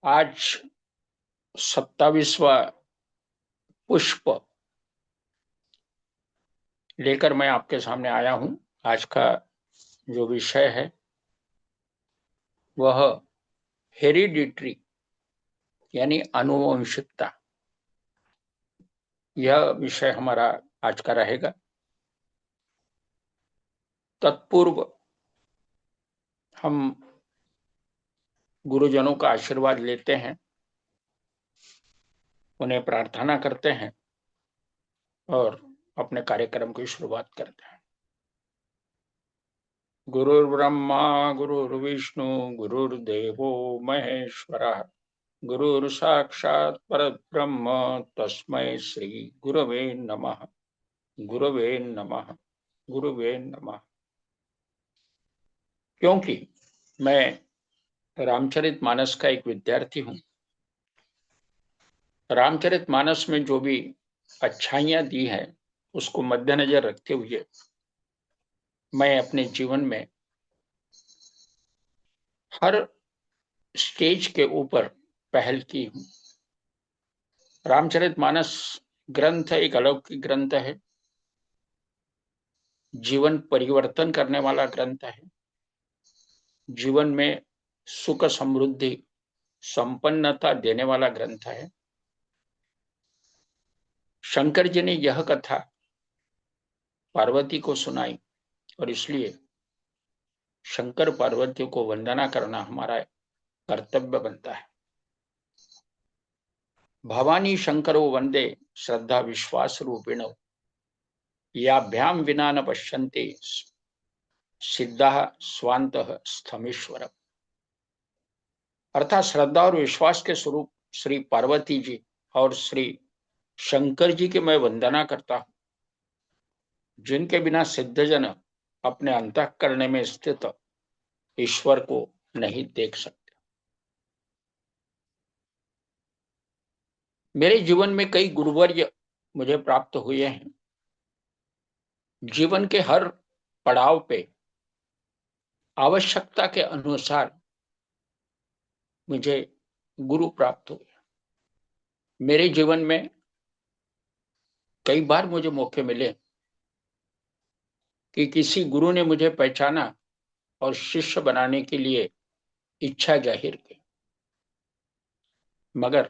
आज 27वां पुष्प लेकर मैं आपके सामने आया हूं। आज का जो विषय है वह हेरिडिटरी यानी आनुवंशिकता, यह विषय हमारा आज का रहेगा। तत्पूर्व हम गुरुजनों का आशीर्वाद लेते हैं, उन्हें प्रार्थना करते हैं और अपने कार्यक्रम की शुरुआत करते हैं। गुरुर्ब्रह्मा गुरुर्विष्णु गुरुर्देवो महेश्वरः, गुरुर् साक्षात् परब्रह्म तस्मै श्री गुरवे नमः। गुरवे नमः। गुरुवे नमः। क्योंकि मैं रामचरितमानस का एक विद्यार्थी हूं, रामचरितमानस में जो भी अच्छाइयां दी है उसको मद्देनजर रखते हुए मैं अपने जीवन में हर स्टेज के ऊपर पहल की हूं। रामचरितमानस ग्रंथ एक अलौकिक ग्रंथ है, जीवन परिवर्तन करने वाला ग्रंथ है, जीवन में सुख समृद्धि संपन्नता देने वाला ग्रंथ है। शंकर जी ने यह कथा पार्वती को सुनाई और इसलिए शंकर पार्वती को वंदना करना हमारा कर्तव्य बनता है। भवानी शंकरो वंदे श्रद्धा विश्वास रूपिणो, याभ्याम विना न पश्यन्ते सिद्धा स्वांतः स्थमेश्वरम्। अर्थात श्रद्धा और विश्वास के स्वरूप श्री पार्वती जी और श्री शंकर जी की मैं वंदना करता हूं, जिनके बिना सिद्धजन अपने अंतःकरण में स्थित ईश्वर को नहीं देख सकते। मेरे जीवन में कई गुरुवर्य मुझे प्राप्त हुए हैं। जीवन के हर पड़ाव पे आवश्यकता के अनुसार मुझे गुरु प्राप्त हुए। मेरे जीवन में कई बार मुझे मौके मिले कि किसी गुरु ने मुझे पहचाना और शिष्य बनाने के लिए इच्छा जाहिर की, मगर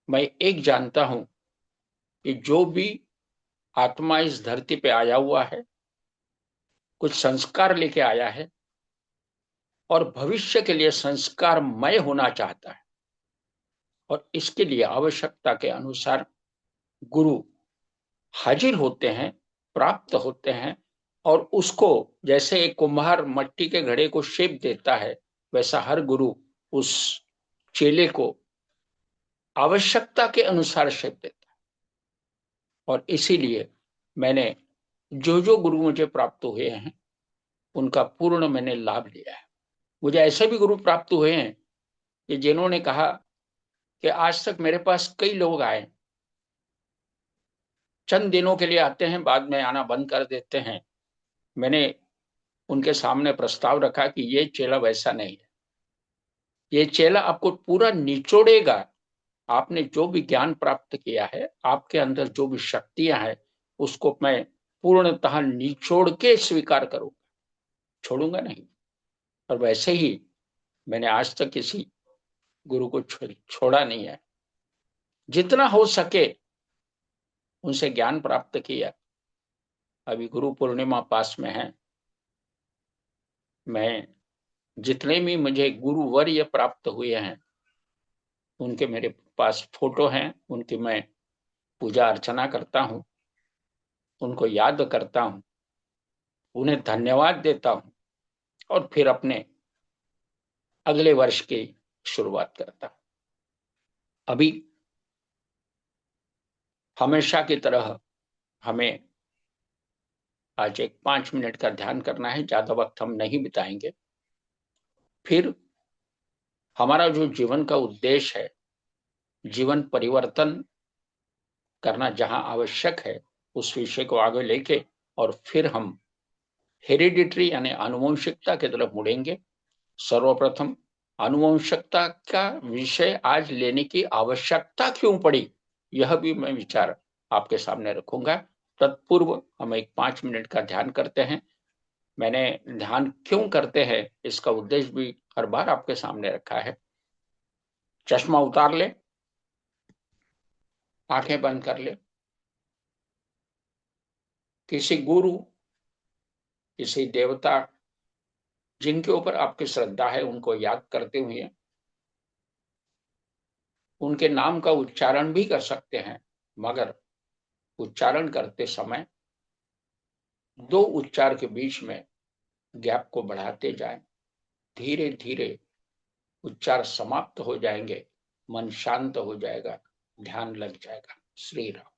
मैं एक जानता हूं कि जो भी आत्मा इस धरती पे आया हुआ है कुछ संस्कार लेके आया है और भविष्य के लिए संस्कारमय होना चाहता है, और इसके लिए आवश्यकता के अनुसार गुरु हाजिर होते हैं, प्राप्त होते हैं, और उसको जैसे एक कुम्हार मट्टी के घड़े को शेप देता है वैसा हर गुरु उस चेले को आवश्यकता के अनुसार शेप देता है। और इसीलिए मैंने जो जो गुरु मुझे प्राप्त हुए हैं उनका पूर्ण मैंने लाभ लिया है। मुझे ऐसे भी गुरु प्राप्त हुए हैं कि जिन्होंने कहा कि आज तक मेरे पास कई लोग आए, चंद दिनों के लिए आते हैं, बाद में आना बंद कर देते हैं। मैंने उनके सामने प्रस्ताव रखा कि ये चेला वैसा नहीं है, ये चेला आपको पूरा निचोड़ेगा। आपने जो भी ज्ञान प्राप्त किया है, आपके अंदर जो भी शक्तियां हैं, उसको मैं पूर्णतः निचोड़ के स्वीकार करूंगा, छोड़ूंगा नहीं। और वैसे ही मैंने आज तक किसी गुरु को छोड़ा नहीं है। जितना हो सके उनसे ज्ञान प्राप्त किया। अभी गुरु पूर्णिमा पास में है, मैं जितने भी मुझे गुरुवर्य प्राप्त हुए हैं उनके मेरे पास फोटो हैं, उनकी मैं पूजा अर्चना करता हूं, उनको याद करता हूं, उन्हें धन्यवाद देता हूं और फिर अपने अगले वर्ष की शुरुआत करता हूं। अभी हमेशा की तरह हमें आज एक 5 मिनट का ध्यान करना है, ज्यादा वक्त हम नहीं बिताएंगे। फिर हमारा जो जीवन का उद्देश्य है, जीवन परिवर्तन करना जहां आवश्यक है, उस विषय को आगे लेके और फिर हम हेरिडिटरी यानी आनुवंशिकता की तरफ मुड़ेंगे। सर्वप्रथम आनुवंशिकता का विषय आज लेने की आवश्यकता क्यों पड़ी, यह भी मैं विचार आपके सामने रखूंगा। तत्पूर्व हम एक 5 मिनट का ध्यान करते हैं। मैंने ध्यान क्यों करते हैं इसका उद्देश्य भी हर बार आपके सामने रखा है। चश्मा उतार ले, आंखें बंद कर ले। किसी गुरु, किसी देवता जिनके ऊपर आपकी श्रद्धा है, उनको याद करते हुए उनके नाम का उच्चारण भी कर सकते हैं, मगर उच्चारण करते समय दो उच्चार के बीच में गैप को बढ़ाते जाएं। धीरे धीरे उच्चार समाप्त हो जाएंगे, मन शांत हो जाएगा, ध्यान लग जाएगा। श्री राम।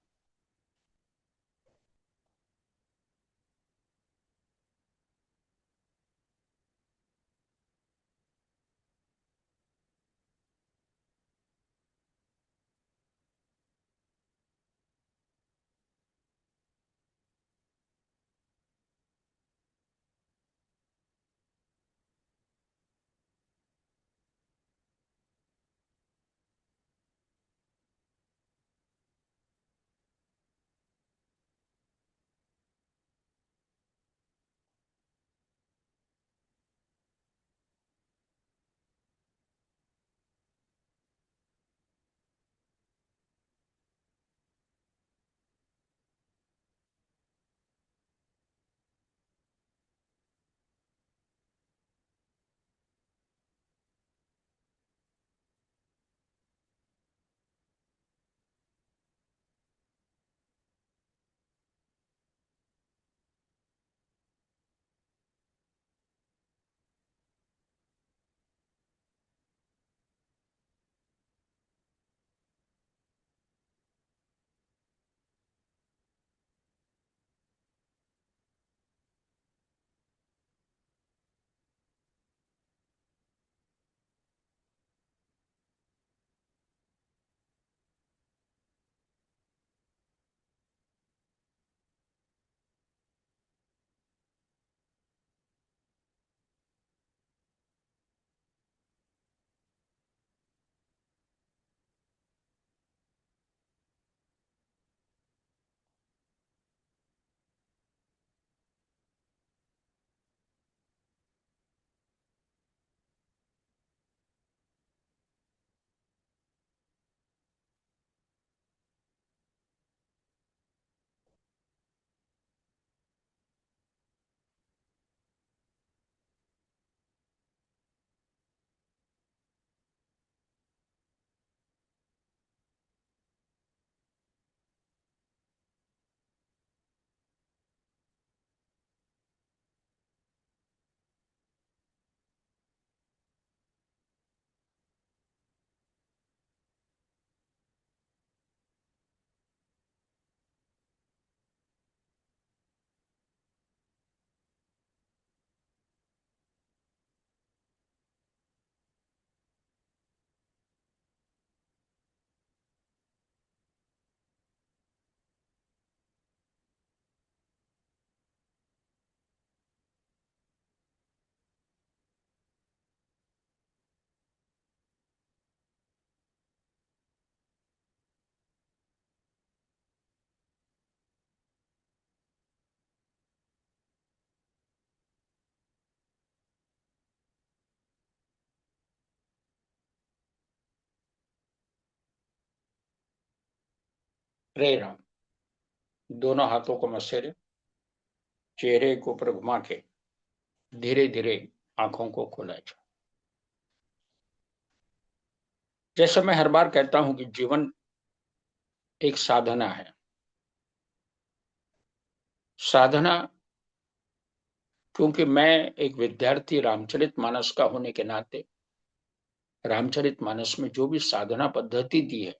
रे राम। दोनों हाथों को मसेरे, चेहरे के ऊपर घुमा के धीरे धीरे आंखों को खोला जाए। जैसे मैं हर बार कहता हूं कि जीवन एक साधना है। साधना, क्योंकि मैं एक विद्यार्थी रामचरितमानस का होने के नाते रामचरितमानस में जो भी साधना पद्धति दी है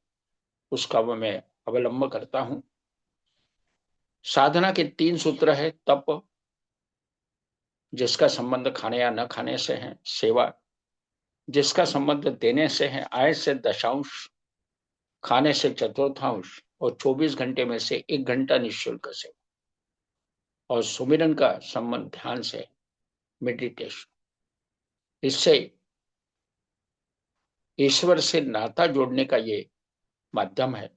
उसका मैं अवलंब करता हूं। साधना के 3 सूत्र है। तप, जिसका संबंध खाने या न खाने से है। सेवा, जिसका संबंध देने से है। आय से दशांश, खाने से चतुर्थांश, और 24 घंटे में से 1 घंटा निःशुल्क सेवा। और सुमिरन का संबंध ध्यान से, मेडिटेशन। इससे ईश्वर से नाता जोड़ने का ये माध्यम है।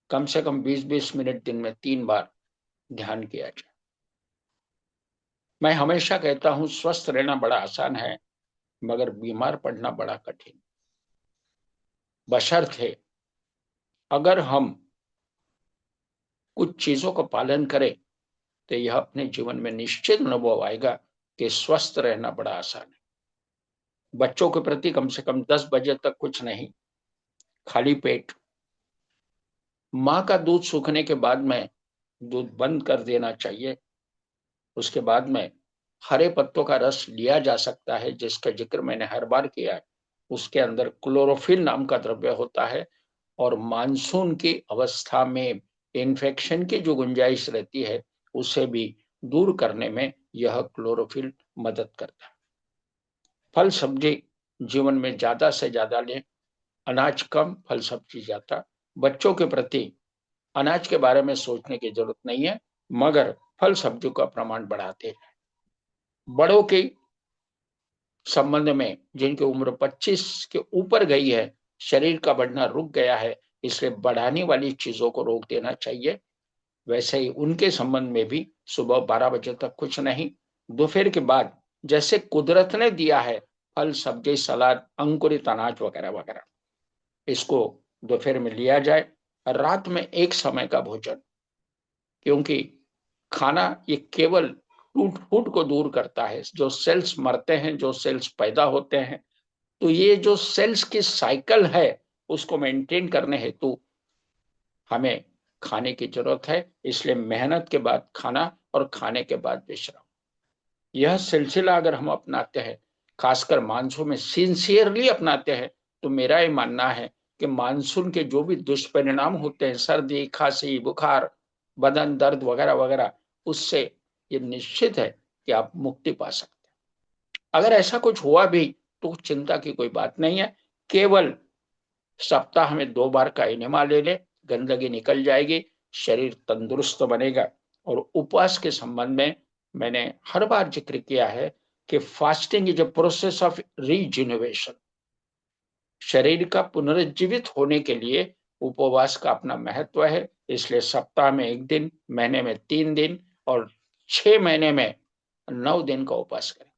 कम से कम 20-20 मिनट दिन में 3 बार ध्यान किया जाए। मैं हमेशा कहता हूं स्वस्थ रहना बड़ा आसान है, मगर बीमार पड़ना बड़ा कठिन। बशर्ते अगर हम कुछ चीजों का पालन करें तो यह अपने जीवन में निश्चित अनुभव आएगा कि स्वस्थ रहना बड़ा आसान है। बच्चों के प्रति कम से कम 10 बजे तक कुछ नहीं, खाली पेट माँ का दूध सूखने के बाद में दूध बंद कर देना चाहिए। उसके बाद में हरे पत्तों का रस लिया जा सकता है, जिसका जिक्र मैंने हर बार किया है। उसके अंदर क्लोरोफिल नाम का द्रव्य होता है, और मानसून की अवस्था में इन्फेक्शन की जो गुंजाइश रहती है उसे भी दूर करने में यह क्लोरोफिल मदद करता है। फल सब्जी जीवन में ज्यादा से ज्यादा लें, अनाज कम, फल सब्जी ज्यादा। बच्चों के प्रति अनाज के बारे में सोचने की जरूरत नहीं है, मगर फल सब्जियों का प्रमाण बढ़ाते हैं। बड़ों के संबंध में जिनकी उम्र 25 के ऊपर गई है, शरीर का बढ़ना रुक गया है, इसलिए बढ़ाने वाली चीजों को रोक देना चाहिए। वैसे ही उनके संबंध में भी सुबह 12 बजे तक कुछ नहीं, दोपहर के बाद जैसे कुदरत ने दिया है फल सब्जी सलाद अंकुरित अनाज वगैरह वगैरह, इसको दोपहर में लिया जाए। रात में एक समय का भोजन, क्योंकि खाना ये केवल टूट फूट को दूर करता है। जो सेल्स मरते हैं, जो सेल्स पैदा होते हैं, तो ये जो सेल्स की साइकिल है उसको मेंटेन करने हेतु हमें खाने की जरूरत है। इसलिए मेहनत के बाद खाना और खाने के बाद विश्राम, यह सिलसिला अगर हम अपनाते हैं, खासकर मानसून में सिंसियरली अपनाते हैं, तो मेरा ये मानना है कि मानसून के जो भी दुष्परिणाम होते हैं, सर्दी खांसी बुखार बदन दर्द वगैरह वगैरह, उससे ये निश्चित है कि आप मुक्ति पा सकते हैं। अगर ऐसा कुछ हुआ भी तो चिंता की कोई बात नहीं है। केवल सप्ताह में 2 बार का इनेमा ले ले, गंदगी निकल जाएगी, शरीर तंदुरुस्त बनेगा। और उपवास के संबंध में मैंने हर बार जिक्र किया है कि fasting is a process of rejuvenation. शरीर का पुनरुज्जीवित होने के लिए उपवास का अपना महत्व है। इसलिए सप्ताह में 1 दिन, महीने में 3 दिन, और 6 महीने में 9 दिन का उपवास करें।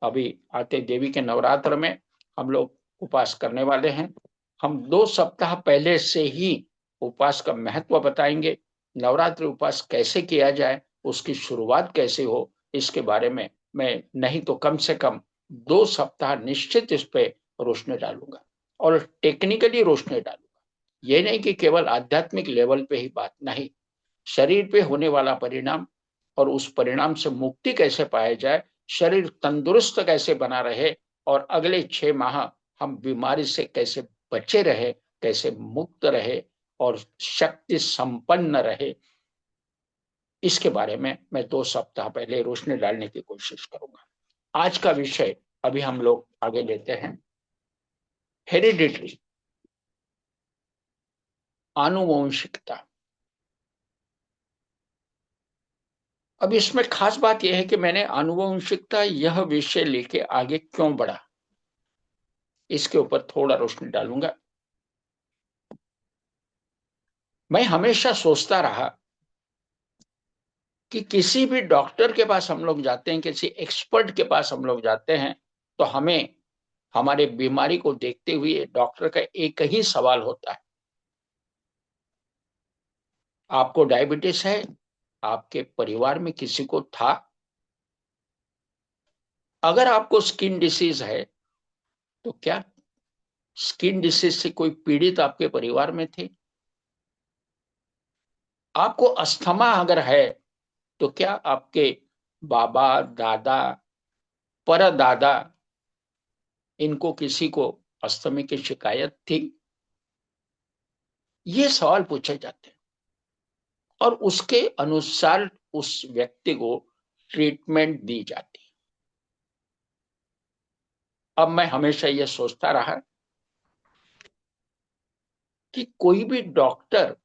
अभी आते देवी के नवरात्र में हम लोग उपवास करने वाले हैं। हम 2 सप्ताह पहले से ही उपवास का महत्व बताएंगे। नवरात्रि उपवास कैसे किया जाए, उसकी शुरुआत कैसे हो, इसके बारे में मैं नहीं तो कम से कम 2 सप्ताह निश्चित इस पे रोशनी डालूंगा, और टेक्निकली रोशनी डालूंगा। ये नहीं कि केवल आध्यात्मिक लेवल पे ही बात नहीं, शरीर पे होने वाला परिणाम और उस परिणाम से मुक्ति कैसे पाया जाए, शरीर तंदुरुस्त कैसे बना रहे, और अगले 6 माह हम बीमारी से कैसे बचे रहे, कैसे मुक्त रहे और शक्ति संपन्न रहे, इसके बारे में मैं 2 सप्ताह पहले रोशनी डालने की कोशिश करूंगा। आज का विषय अभी हम लोग आगे लेते हैं, हेरिडिटरी, आनुवंशिकता। अब इसमें खास बात यह है कि मैंने आनुवंशिकता यह विषय लेके आगे क्यों बढ़ा, इसके ऊपर थोड़ा रोशनी डालूंगा। मैं हमेशा सोचता रहा कि किसी भी डॉक्टर के पास हम लोग जाते हैं, किसी एक्सपर्ट के पास हम लोग जाते हैं, तो हमें हमारे बीमारी को देखते हुए डॉक्टर का एक ही सवाल होता है, आपको डायबिटीज है, आपके परिवार में किसी को था? अगर आपको स्किन डिसीज है तो क्या स्किन डिसीज से कोई पीड़ित आपके परिवार में थे? आपको अस्थमा अगर है तो क्या आपके बाबा दादा परदादा इनको किसी को अस्थमा की शिकायत थी? ये सवाल पूछे जाते हैं, और उसके अनुसार उस व्यक्ति को ट्रीटमेंट दी जाती है। अब मैं हमेशा यह सोचता रहा कि कोई भी डॉक्टर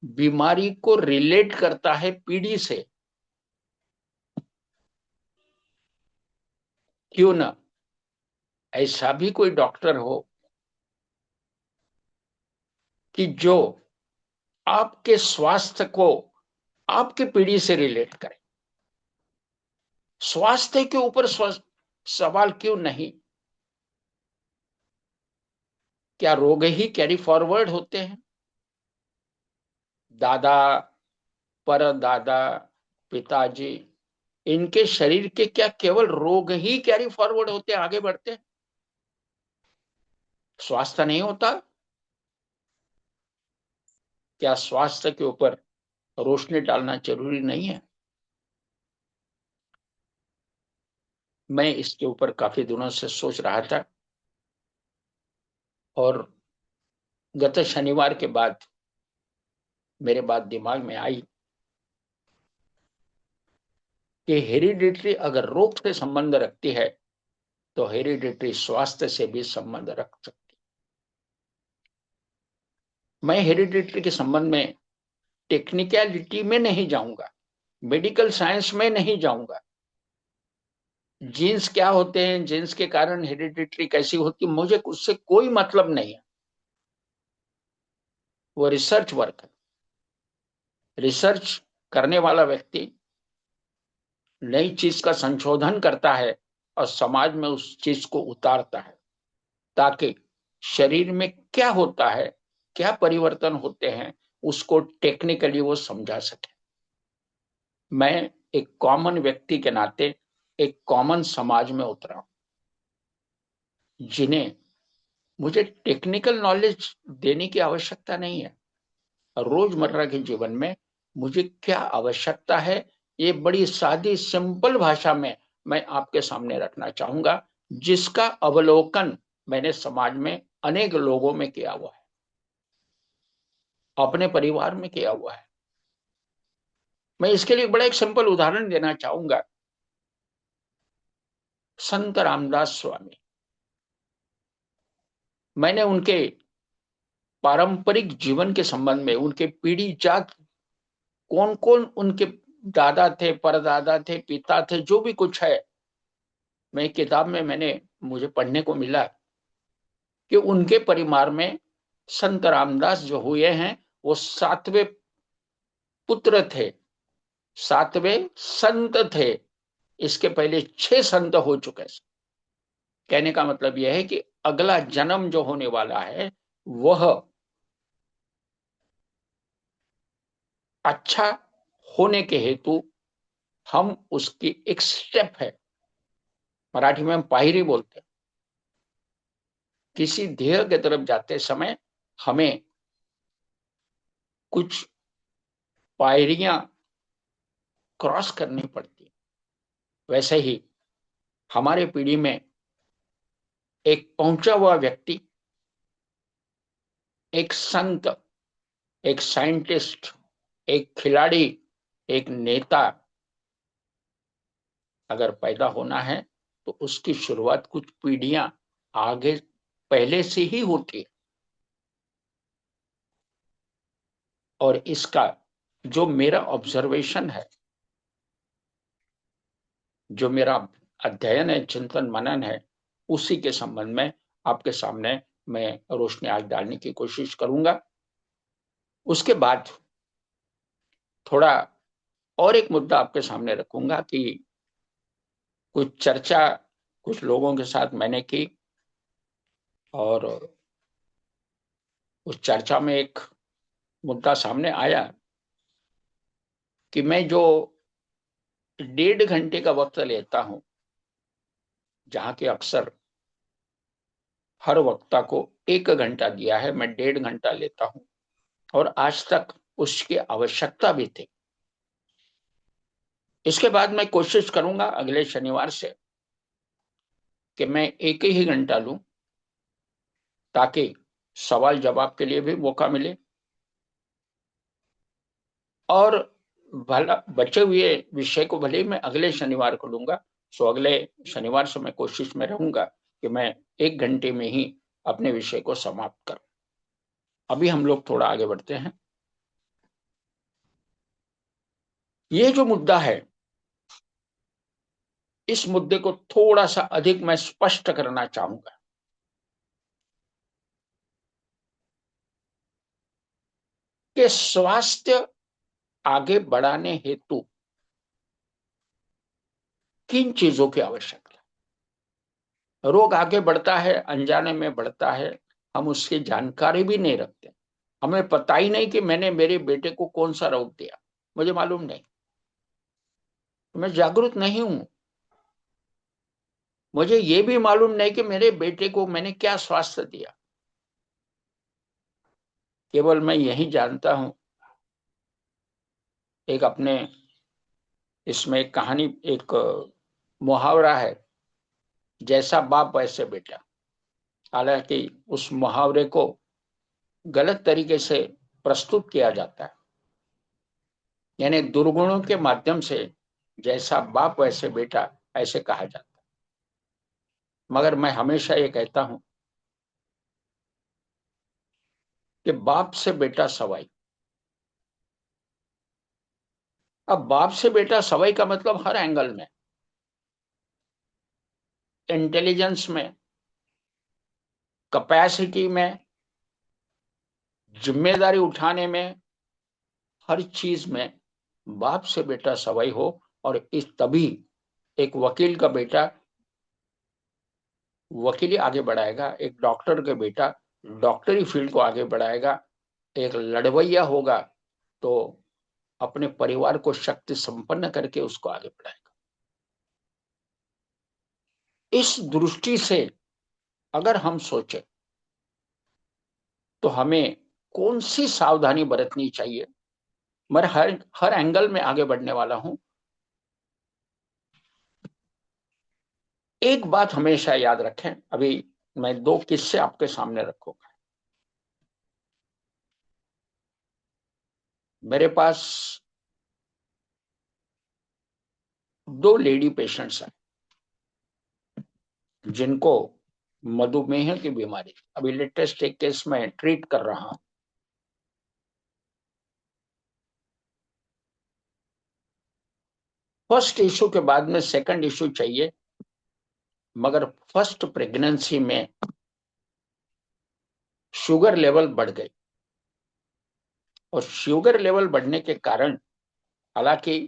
बीमारी को रिलेट करता है पीढ़ी से, क्यों ना ऐसा भी कोई डॉक्टर हो कि जो आपके स्वास्थ्य को आपकी पीढ़ी से रिलेट करे? स्वास्थ्य के ऊपर सवाल क्यों नहीं? क्या रोग ही कैरी फॉरवर्ड होते हैं? दादा, परदादा, पिताजी, इनके शरीर के क्या केवल रोग ही कैरी फॉरवर्ड होते हैं, आगे बढ़ते हैं? स्वास्थ्य नहीं होता? क्या स्वास्थ्य के ऊपर रोशनी डालना जरूरी नहीं है? मैं इसके ऊपर काफी दिनों से सोच रहा था, और गत शनिवार के बाद मेरे बात दिमाग में आई कि हेरिडिटरी अगर रोग से संबंध रखती है तो हेरिडिटरी स्वास्थ्य से भी संबंध रख सकती। मैं हेरिडिटरी के संबंध में टेक्निकलिटी में नहीं जाऊंगा, मेडिकल साइंस में नहीं जाऊंगा। जीन्स क्या होते हैं, जीन्स के कारण हेरिडिटरी कैसी होती, मुझे उससे कोई मतलब नहीं है। वो रिसर्च वर्क है। रिसर्च करने वाला व्यक्ति नई चीज का संशोधन करता है और समाज में उस चीज को उतारता है, ताकि शरीर में क्या होता है, क्या परिवर्तन होते हैं, उसको टेक्निकली वो समझा सके। मैं एक कॉमन व्यक्ति के नाते एक कॉमन समाज में उतरा, जिन्हें मुझे टेक्निकल नॉलेज देने की आवश्यकता नहीं है। रोजमर्रा के जीवन में मुझे क्या आवश्यकता है, ये बड़ी सादी सिंपल भाषा में मैं आपके सामने रखना चाहूंगा, जिसका अवलोकन मैंने समाज में अनेक लोगों में किया हुआ है, अपने परिवार में किया हुआ है। मैं इसके लिए बड़ा एक सिंपल उदाहरण देना चाहूंगा। संत रामदास स्वामी, मैंने उनके पारंपरिक जीवन के संबंध में, उनके पीढ़ी जात, कौन कौन उनके दादा थे, परदादा थे, पिता थे, जो भी कुछ है, मैं किताब में मुझे पढ़ने को मिला कि उनके परिवार में संत रामदास जो हुए हैं वो सातवें पुत्र थे, सातवें संत थे। इसके पहले 6 संत हो चुके। कहने का मतलब यह है कि अगला जन्म जो होने वाला है वह अच्छा होने के हेतु हम उसकी एक स्टेप है, मराठी में हम पायरी बोलते हैं। किसी ध्येय की तरफ जाते समय हमें कुछ पायरियां क्रॉस करनी पड़ती। वैसे ही हमारे पीढ़ी में एक पहुंचा हुआ व्यक्ति, एक संत, एक साइंटिस्ट, एक खिलाड़ी, एक नेता अगर पैदा होना है तो उसकी शुरुआत कुछ पीढ़ियां आगे पहले से ही होती है। और इसका जो मेरा ऑब्जर्वेशन है, जो मेरा अध्ययन है, चिंतन मनन है, उसी के संबंध में आपके सामने मैं रोशनी आज डालने की कोशिश करूंगा। उसके बाद थोड़ा और एक मुद्दा आपके सामने रखूंगा कि कुछ चर्चा कुछ लोगों के साथ मैंने की, और उस चर्चा में एक मुद्दा सामने आया कि मैं जो 1.5 घंटे का वक्त लेता हूं, जहां के अक्सर हर वक्ता को 1 घंटा दिया है, मैं 1.5 घंटा लेता हूं, और आज तक उसकी आवश्यकता भी थी। इसके बाद मैं कोशिश करूंगा अगले शनिवार से कि मैं 1 ही घंटा लूं, ताकि सवाल जवाब के लिए भी मौका मिले, और भला बचे हुए विषय को भले ही मैं अगले शनिवार को लूंगा। सो अगले शनिवार से मैं कोशिश में रहूंगा कि मैं 1 घंटे में ही अपने विषय को समाप्त करूं। अभी हम लोग थोड़ा आगे बढ़ते हैं। ये जो मुद्दा है, इस मुद्दे को थोड़ा सा अधिक मैं स्पष्ट करना चाहूंगा कि स्वास्थ्य आगे बढ़ाने हेतु किन चीजों की आवश्यकता है। रोग आगे बढ़ता है, अनजाने में बढ़ता है, हम उसकी जानकारी भी नहीं रखते। हमें पता ही नहीं कि मैंने मेरे बेटे को कौन सा रोग दिया, मुझे मालूम नहीं, मैं जागरूक नहीं हूं। मुझे ये भी मालूम नहीं कि मेरे बेटे को मैंने क्या स्वास्थ्य दिया। केवल मैं यही जानता हूं, एक अपने इसमें एक कहानी, एक मुहावरा है, जैसा बाप वैसे बेटा। हालांकि उस मुहावरे को गलत तरीके से प्रस्तुत किया जाता है, यानी दुर्गुणों के माध्यम से जैसा बाप वैसे बेटा ऐसे कहा जाता है। मगर मैं हमेशा ये कहता हूं कि बाप से बेटा सवाई। अब बाप से बेटा सवाई का मतलब हर एंगल में, इंटेलिजेंस में, कैपेसिटी में, जिम्मेदारी उठाने में, हर चीज में बाप से बेटा सवाई हो। और इस तभी एक वकील का बेटा वकीली आगे बढ़ाएगा, एक डॉक्टर का बेटा डॉक्टरी फील्ड को आगे बढ़ाएगा, एक लड़वैया होगा तो अपने परिवार को शक्ति संपन्न करके उसको आगे बढ़ाएगा। इस दृष्टि से अगर हम सोचें तो हमें कौन सी सावधानी बरतनी चाहिए। मैं हर हर एंगल में आगे बढ़ने वाला हूं। एक बात हमेशा याद रखें, अभी मैं दो किस्से आपके सामने रखूंगा। मेरे पास दो लेडी पेशेंट्स हैं जिनको मधुमेह की बीमारी, अभी लेटेस्ट एक केस में ट्रीट कर रहा हूं। फर्स्ट इशू के बाद में सेकंड इशू चाहिए, मगर फर्स्ट प्रेगनेंसी में शुगर लेवल बढ़ गई, और शुगर लेवल बढ़ने के कारण, हालांकि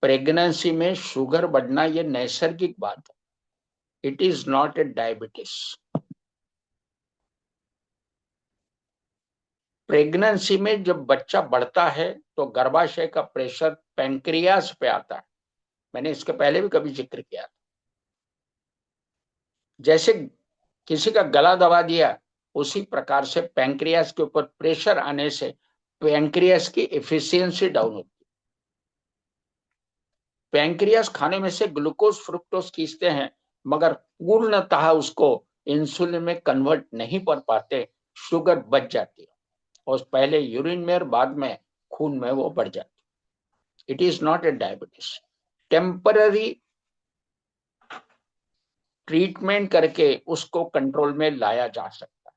प्रेगनेंसी में शुगर बढ़ना ये नैसर्गिक बात है, it is not a diabetes. Pregnancy में जब बच्चा बढ़ता है तो गर्भाशय का प्रेशर पैंक्रियाज पे आता है। मैंने इसके पहले भी कभी जिक्र किया था। जैसे किसी का गला दबा दिया, उसी प्रकार से पैंक्रियाज के ऊपर प्रेशर आने से पैंक्रियाज की एफिशिएंसी डाउन होती है। पैंक्रियाज खाने में से ग्लूकोज फ्रुक्टोज खींचते हैं, मगर पूर्णतः उसको इंसुलिन में कन्वर्ट नहीं कर पाते, शुगर बच जाती है और पहले यूरिन में और बाद में खून में वो बढ़ जाती है। It is not a diabetes. Temporary treatment करके उसको कंट्रोल में लाया जा सकता है।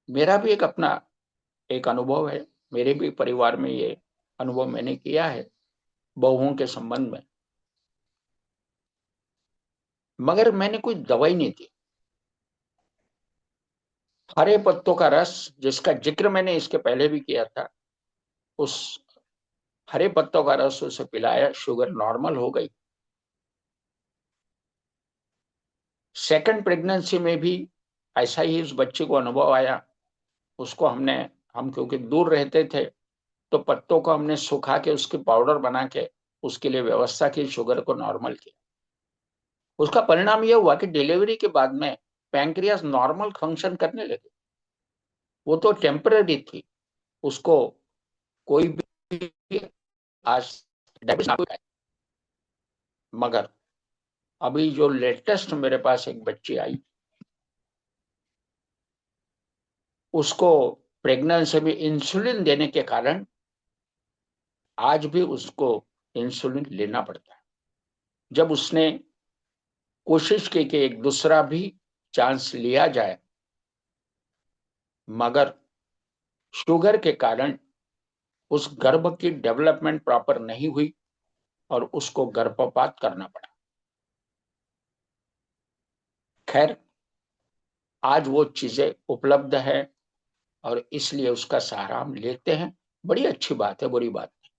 मेरा भी एक अपना एक अनुभव है, मेरे भी परिवार में ये अनुभव मैंने किया है बहुओं के संबंध में। मगर मैंने कोई दवाई नहीं दी। हरे पत्तों का रस, जिसका जिक्र मैंने इसके पहले भी किया था, उस हरे पत्तों का रस उसे पिलाया, शुगर नॉर्मल हो गई। सेकंड प्रेगनेंसी में भी ऐसा ही उस बच्चे को अनुभव आया। उसको हम क्योंकि दूर रहते थे, तो पत्तों को हमने सुखा के उसकी पाउडर बना के उसके लिए व्यवस्था की, शुगर को नॉर्मल किया। उसका परिणाम यह हुआ कि डिलीवरी के बाद में पैंक्रियास नॉर्मल फंक्शन करने लगे। वो तो टेम्पररी थी, उसको कोई भी आज डायबिटीज, मगर अभी जो लेटेस्ट मेरे पास एक बच्ची आई, उसको प्रेगनेंसी में इंसुलिन देने के कारण आज भी उसको इंसुलिन लेना पड़ता है। जब उसने कोशिश की कि एक दूसरा भी चांस लिया जाए, मगर शुगर के कारण उस गर्भ की डेवलपमेंट प्रॉपर नहीं हुई और उसको गर्भपात करना पड़ा। खैर, आज वो चीजें उपलब्ध है और इसलिए उसका सहारा हम लेते हैं। बड़ी अच्छी बात है, बुरी बात नहीं।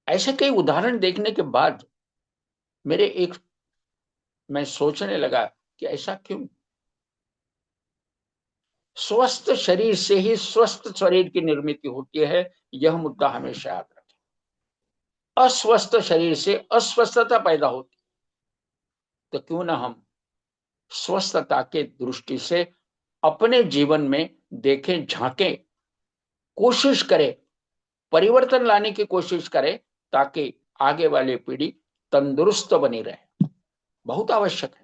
ऐसे कई उदाहरण देखने के बाद मेरे एक मैं सोचने लगा कि ऐसा क्यों। स्वस्थ शरीर से ही स्वस्थ शरीर की निर्मित होती है, यह मुद्दा हमेशा याद रखें। अस्वस्थ शरीर से अस्वस्थता पैदा होती, तो क्यों ना हम स्वस्थता के दृष्टि से अपने जीवन में देखें, झांकें, कोशिश करें, परिवर्तन लाने की कोशिश करें, ताकि आगे वाली पीढ़ी तंदुरुस्त बनी रहे। बहुत आवश्यक है।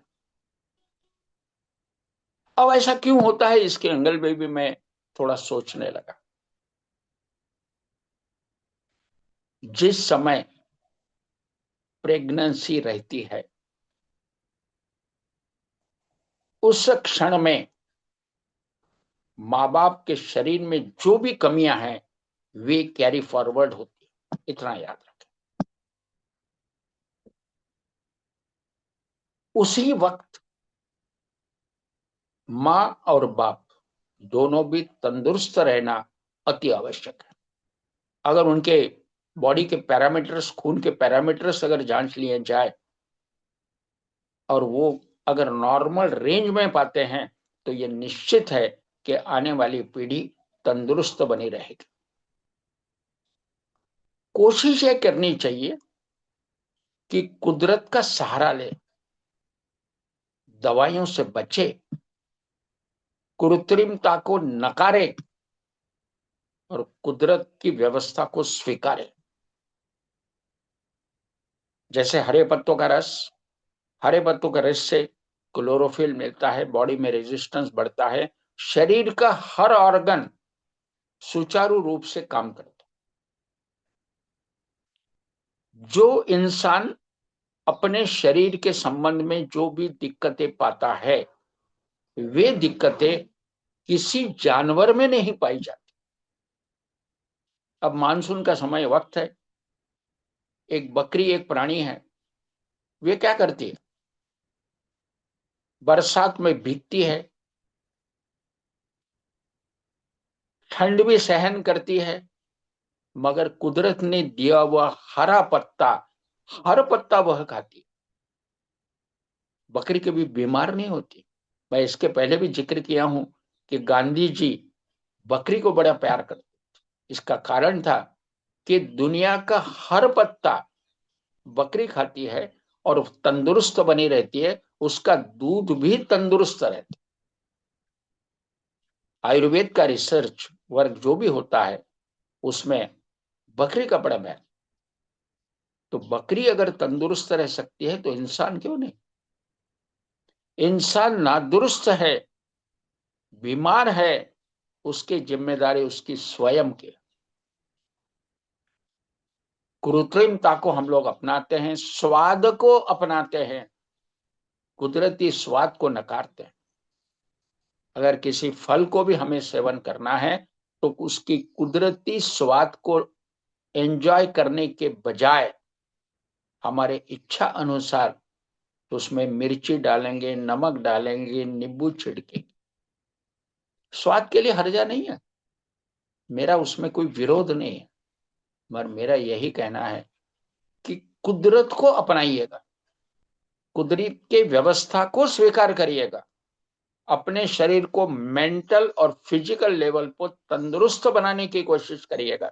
अब ऐसा क्यों होता है, इसके एंगल में भी मैं थोड़ा सोचने लगा। जिस समय प्रेगनेंसी रहती है, उस क्षण में माँ बाप के शरीर में जो भी कमियां हैं वे कैरी फॉरवर्ड होती है, इतना याद रखें। उसी वक्त माँ और बाप दोनों भी तंदुरुस्त रहना अति आवश्यक है। अगर उनके बॉडी के पैरामीटर्स, खून के पैरामीटर्स अगर जांच लिए जाए और वो अगर नॉर्मल रेंज में पाते हैं, तो ये निश्चित है कि आने वाली पीढ़ी तंदुरुस्त बनी रहेगी। कोशिश ये करनी चाहिए कि कुदरत का सहारा ले, दवाइयों से बचे, कृत्रिमता को नकारे और कुदरत की व्यवस्था को स्वीकारे। जैसे हरे पत्तों का रस, हरे पत्तों के रस से क्लोरोफिल मिलता है, बॉडी में रेजिस्टेंस बढ़ता है, शरीर का हर ऑर्गन सुचारू रूप से काम करता है। जो इंसान अपने शरीर के संबंध में जो भी दिक्कतें पाता है, वे दिक्कतें किसी जानवर में नहीं पाई जाती। अब मानसून का समय वक्त है, एक बकरी एक प्राणी है, वे क्या करती है, बरसात में भीगती है, ठंड भी सहन करती है, मगर कुदरत ने दिया हुआ हरा पत्ता, हर पत्ता वह खाती, बकरी कभी बीमार नहीं होती। मैं इसके पहले भी जिक्र किया हूं कि गांधी जी बकरी को बड़ा प्यार करते। इसका कारण था कि दुनिया का हर पत्ता बकरी खाती है और तंदुरुस्त बनी रहती है, उसका दूध भी तंदुरुस्त रहता है। आयुर्वेद का रिसर्च वर्क जो भी होता है उसमें बकरी का बड़ा महत्व। तो बकरी अगर तंदुरुस्त रह सकती है तो इंसान क्यों नहीं। इंसान नादुरुस्त है, बीमार है, उसकी जिम्मेदारी उसकी स्वयं की। कृत्रिमता को हम लोग अपनाते हैं, स्वाद को अपनाते हैं, कुदरती स्वाद को नकारते हैं। अगर किसी फल को भी हमें सेवन करना है तो उसकी कुदरती स्वाद को एंजॉय करने के बजाय हमारे इच्छा अनुसार तो उसमें मिर्ची डालेंगे, नमक डालेंगे, नींबू छिड़केंगे। स्वाद के लिए हर्जा नहीं है, मेरा उसमें कोई विरोध नहीं है, मगर मेरा यही कहना है कि कुदरत को अपनाइएगा, कुदरत के व्यवस्था को स्वीकार करिएगा, अपने शरीर को मेंटल और फिजिकल लेवल पर तंदुरुस्त बनाने की कोशिश करिएगा।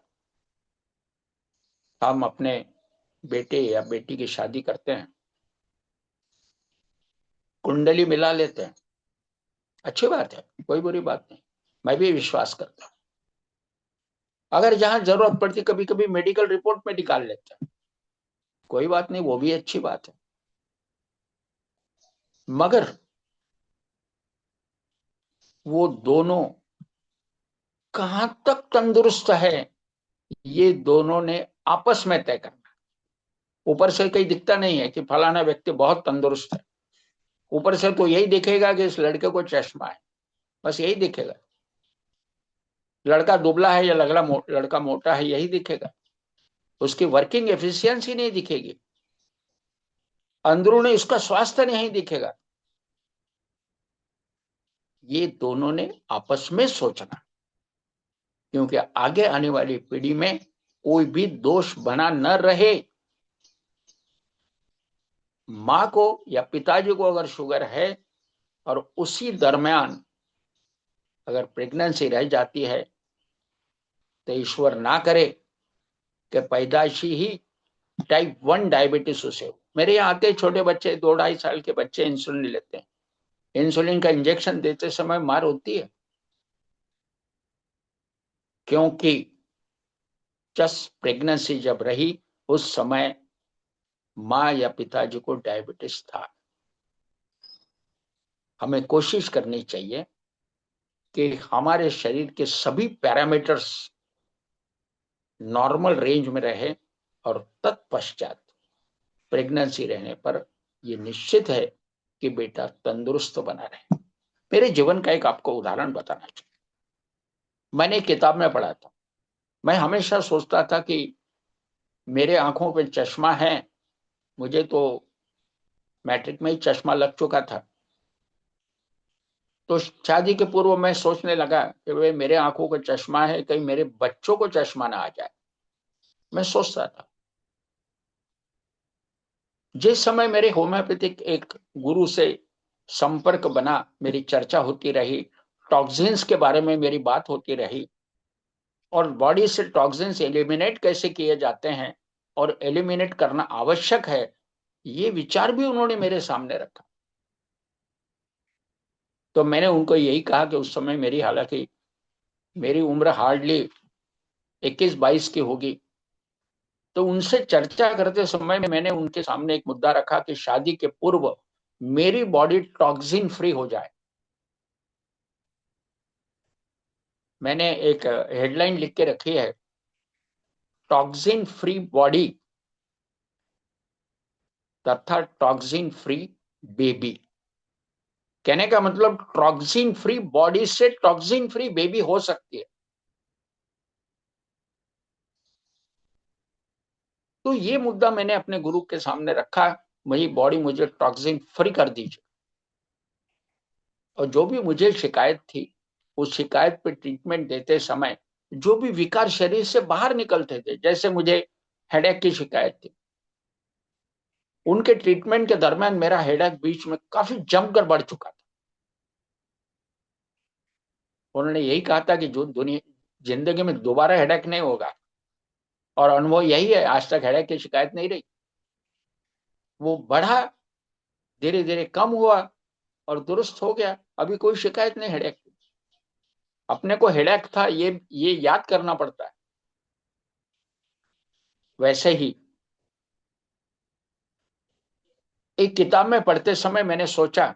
हम अपने बेटे या बेटी की शादी करते हैं, कुंडली मिला लेते हैं, अच्छी बात है, कोई बुरी बात नहीं, मैं भी विश्वास करता हूं। अगर जहां जरूरत पड़ती कभी कभी मेडिकल रिपोर्ट में निकाल लेते हैं, कोई बात नहीं, वो भी अच्छी बात है। मगर वो दोनों कहां तक तंदुरुस्त है, ये दोनों ने आपस में तय करना। ऊपर से कहीं दिखता नहीं है कि फलाना व्यक्ति बहुत तंदुरुस्त है, ऊपर से तो यही दिखेगा कि इस लड़के को चश्मा है, बस यही दिखेगा। लड़का दुबला है या लड़का मोटा है यही दिखेगा, उसकी वर्किंग एफिशिएंसी नहीं दिखेगी, अंदरूनी उसका स्वास्थ्य नहीं दिखेगा। ये दोनों ने आपस में सोचना, क्योंकि आगे आने वाली पीढ़ी में कोई भी दोष बना न रहे। माँ को या पिताजी को अगर शुगर है और उसी दरमियान अगर प्रेगनेंसी रह जाती है, तो ईश्वर ना करे कि पैदाइशी ही टाइप 1 डायबिटीज उसे हो। मेरे यहाँ आते छोटे बच्चे, 2-2.5 साल के बच्चे इंसुलिन लेते हैं, इंसुलिन का इंजेक्शन देते समय मार होती है, क्योंकि जस्ट प्रेगनेंसी जब रही उस समय माँ या पिताजी को डायबिटीज था। हमें कोशिश करनी चाहिए कि हमारे शरीर के सभी पैरामीटर्स नॉर्मल रेंज में रहे, और तत्पश्चात प्रेगनेंसी रहने पर यह निश्चित है कि बेटा तंदुरुस्त बना रहे। मेरे जीवन का एक आपको उदाहरण बताना चाहिए। मैंने एक किताब में पढ़ा था, मैं हमेशा सोचता था कि मेरे आंखों पे चश्मा है, मुझे तो मैट्रिक में ही चश्मा लग चुका था। तो शादी के पूर्व मैं सोचने लगा कि वे मेरे आंखों को चश्मा है, कहीं मेरे बच्चों को चश्मा ना आ जाए। मैं सोचता था। जिस समय मेरे होम्योपैथिक एक गुरु से संपर्क बना, मेरी चर्चा होती रही, टॉक्सिन्स के बारे में मेरी बात होती रही, और बॉडी से टॉक्सिन्स एलिमिनेट कैसे किए जाते हैं और एलिमिनेट करना आवश्यक है, ये विचार भी उन्होंने मेरे सामने रखा। तो मैंने उनको यही कहा कि उस समय मेरी, हालांकि मेरी उम्र हार्डली 21-22 की होगी, तो उनसे चर्चा करते समय मैंने उनके सामने एक मुद्दा रखा कि शादी के पूर्व मेरी बॉडी टॉक्सिन फ्री हो जाए। मैंने एक हेडलाइन लिख के रखी है, टॉक्सिन फ्री बॉडी तथा टॉक्सिन फ्री बेबी। कहने का मतलब टॉक्सिन फ्री बॉडी से टॉक्सिन फ्री बेबी हो सकती है। तो ये मुद्दा मैंने अपने गुरु के सामने रखा, मेरी बॉडी मुझे टॉक्सिन फ्री कर दीजिए। और जो भी मुझे शिकायत थी, उस शिकायत पे ट्रीटमेंट देते समय जो भी विकार शरीर से बाहर निकलते थे, जैसे मुझे हेडेक की शिकायत थी, उनके ट्रीटमेंट के दरमियान मेरा हेडेक बीच में काफी जमकर बढ़ चुका था। उन्होंने यही कहा था कि जो दुनिया जिंदगी में दोबारा हेडेक नहीं होगा, और अनुभव यही है, आज तक हेडेक की शिकायत नहीं रही। वो बढ़ा, धीरे धीरे कम हुआ और दुरुस्त हो गया, अभी कोई शिकायत नहीं हेडेक की। अपने को हेडेक था ये याद करना पड़ता है। वैसे ही एक किताब में पढ़ते समय मैंने सोचा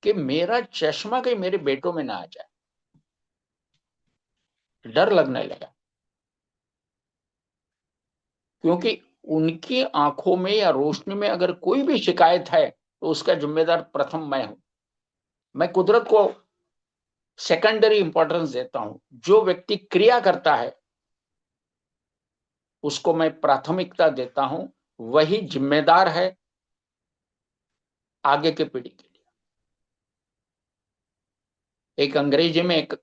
कि मेरा चश्मा कहीं मेरे बेटों में ना आ जाए। डर लगने लगा, क्योंकि उनकी आंखों में या रोशनी में अगर कोई भी शिकायत है, तो उसका जिम्मेदार प्रथम मैं हूं। मैं कुदरत को सेकेंडरी इंपॉर्टेंस देता हूं, जो व्यक्ति क्रिया करता है उसको मैं प्राथमिकता देता हूं, वही जिम्मेदार है आगे की पीढ़ी के लिए। एक अंग्रेजी में एक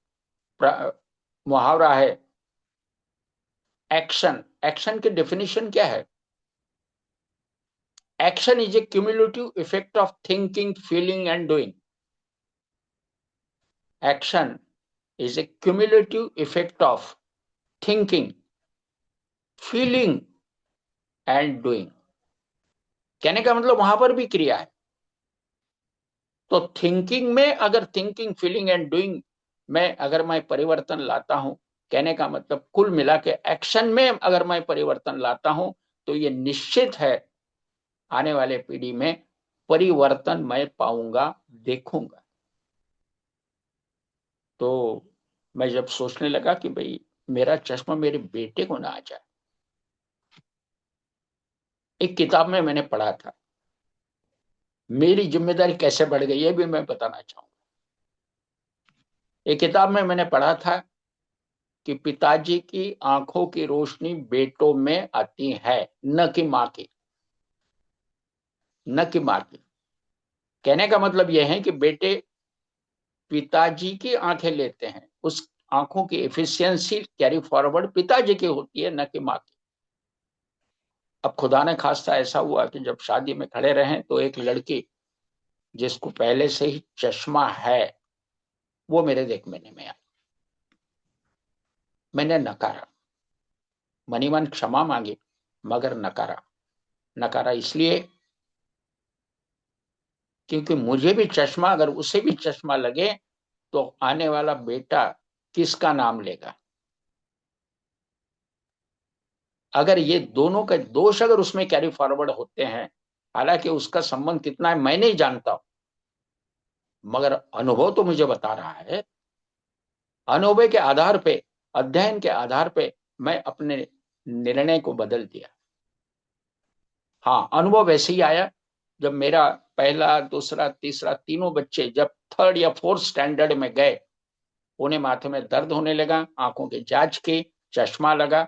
मुहावरा है, एक्शन। एक्शन की डेफिनेशन क्या है? Action is a cumulative effect of thinking, feeling and doing. Action is a cumulative effect of thinking, feeling and doing। कहने का मतलब वहां पर भी क्रिया है। तो थिंकिंग में अगर थिंकिंग, फीलिंग एंड डूइंग में अगर मैं परिवर्तन लाता हूं, कहने का मतलब कुल मिला के एक्शन में अगर मैं परिवर्तन लाता हूं, तो ये निश्चित है आने वाले पीढ़ी में परिवर्तन मैं पाऊंगा, देखूंगा। तो मैं जब सोचने लगा कि भाई मेरा चश्मा मेरे बेटे को ना आ जाए, एक किताब में मैंने पढ़ा था, मेरी जिम्मेदारी कैसे बढ़ गई है भी मैं बताना चाहूंगा। एक किताब में मैंने पढ़ा था कि पिताजी की आंखों की रोशनी बेटों में आती है, न कि मां की, न कि मां की। कहने का मतलब यह है कि बेटे पिताजी की आंखें लेते हैं, उस आंखों की एफिशिएंसी कैरी फॉरवर्ड पिताजी की होती है, न कि मां की। अब खुदा ने खास्ता ऐसा हुआ कि जब शादी में खड़े रहे तो एक लड़की जिसको पहले से ही चश्मा है वो मेरे देखने में आई। मैंने नकारा, मनी मन क्षमा मांगी, मगर नकारा। नकारा इसलिए क्योंकि मुझे भी चश्मा, अगर उसे भी चश्मा लगे तो आने वाला बेटा किसका नाम लेगा? अगर ये दोनों का दोष अगर उसमें कैरी फॉरवर्ड होते हैं, हालांकि उसका संबंध कितना है मैं नहीं जानता हूं, मगर अनुभव तो मुझे बता रहा है। अनुभव के आधार पे, अध्ययन के आधार पे मैं अपने निर्णय को बदल दिया। हाँ, अनुभव वैसे ही आया जब मेरा पहला, दूसरा, तीसरा, तीनों बच्चे जब थर्ड या फोर्थ स्टैंडर्ड में गए, उन्हें माथे में दर्द होने लगा, आंखों की जांच की, चश्मा लगा।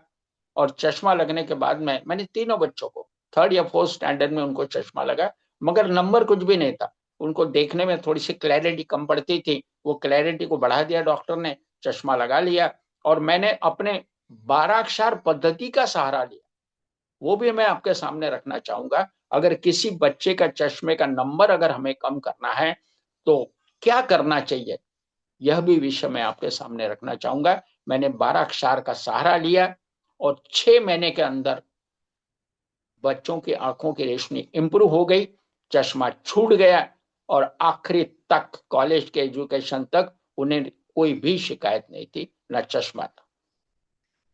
और चश्मा लगने के बाद में मैंने तीनों बच्चों को थर्ड या फोर्थ स्टैंडर्ड में उनको चश्मा लगा, मगर नंबर कुछ भी नहीं था। उनको देखने में थोड़ी सी क्लैरिटी कम पड़ती थी, वो क्लैरिटी को बढ़ा दिया डॉक्टर ने, चश्मा लगा लिया। और मैंने अपने 12 अक्षर पद्धति का सहारा लिया, वो भी मैं आपके सामने रखना चाहूंगा। अगर किसी बच्चे का चश्मे का नंबर अगर हमें कम करना है तो क्या करना चाहिए, यह भी विषय मैं आपके सामने रखना चाहूंगा। मैंने 12 अक्षर का सहारा लिया और 6 महीने के अंदर बच्चों की आंखों की रोशनी इंप्रूव हो गई, चश्मा छूट गया, और आखिरी तक कॉलेज के एजुकेशन तक उन्हें कोई भी शिकायत नहीं थी, न चश्मा था।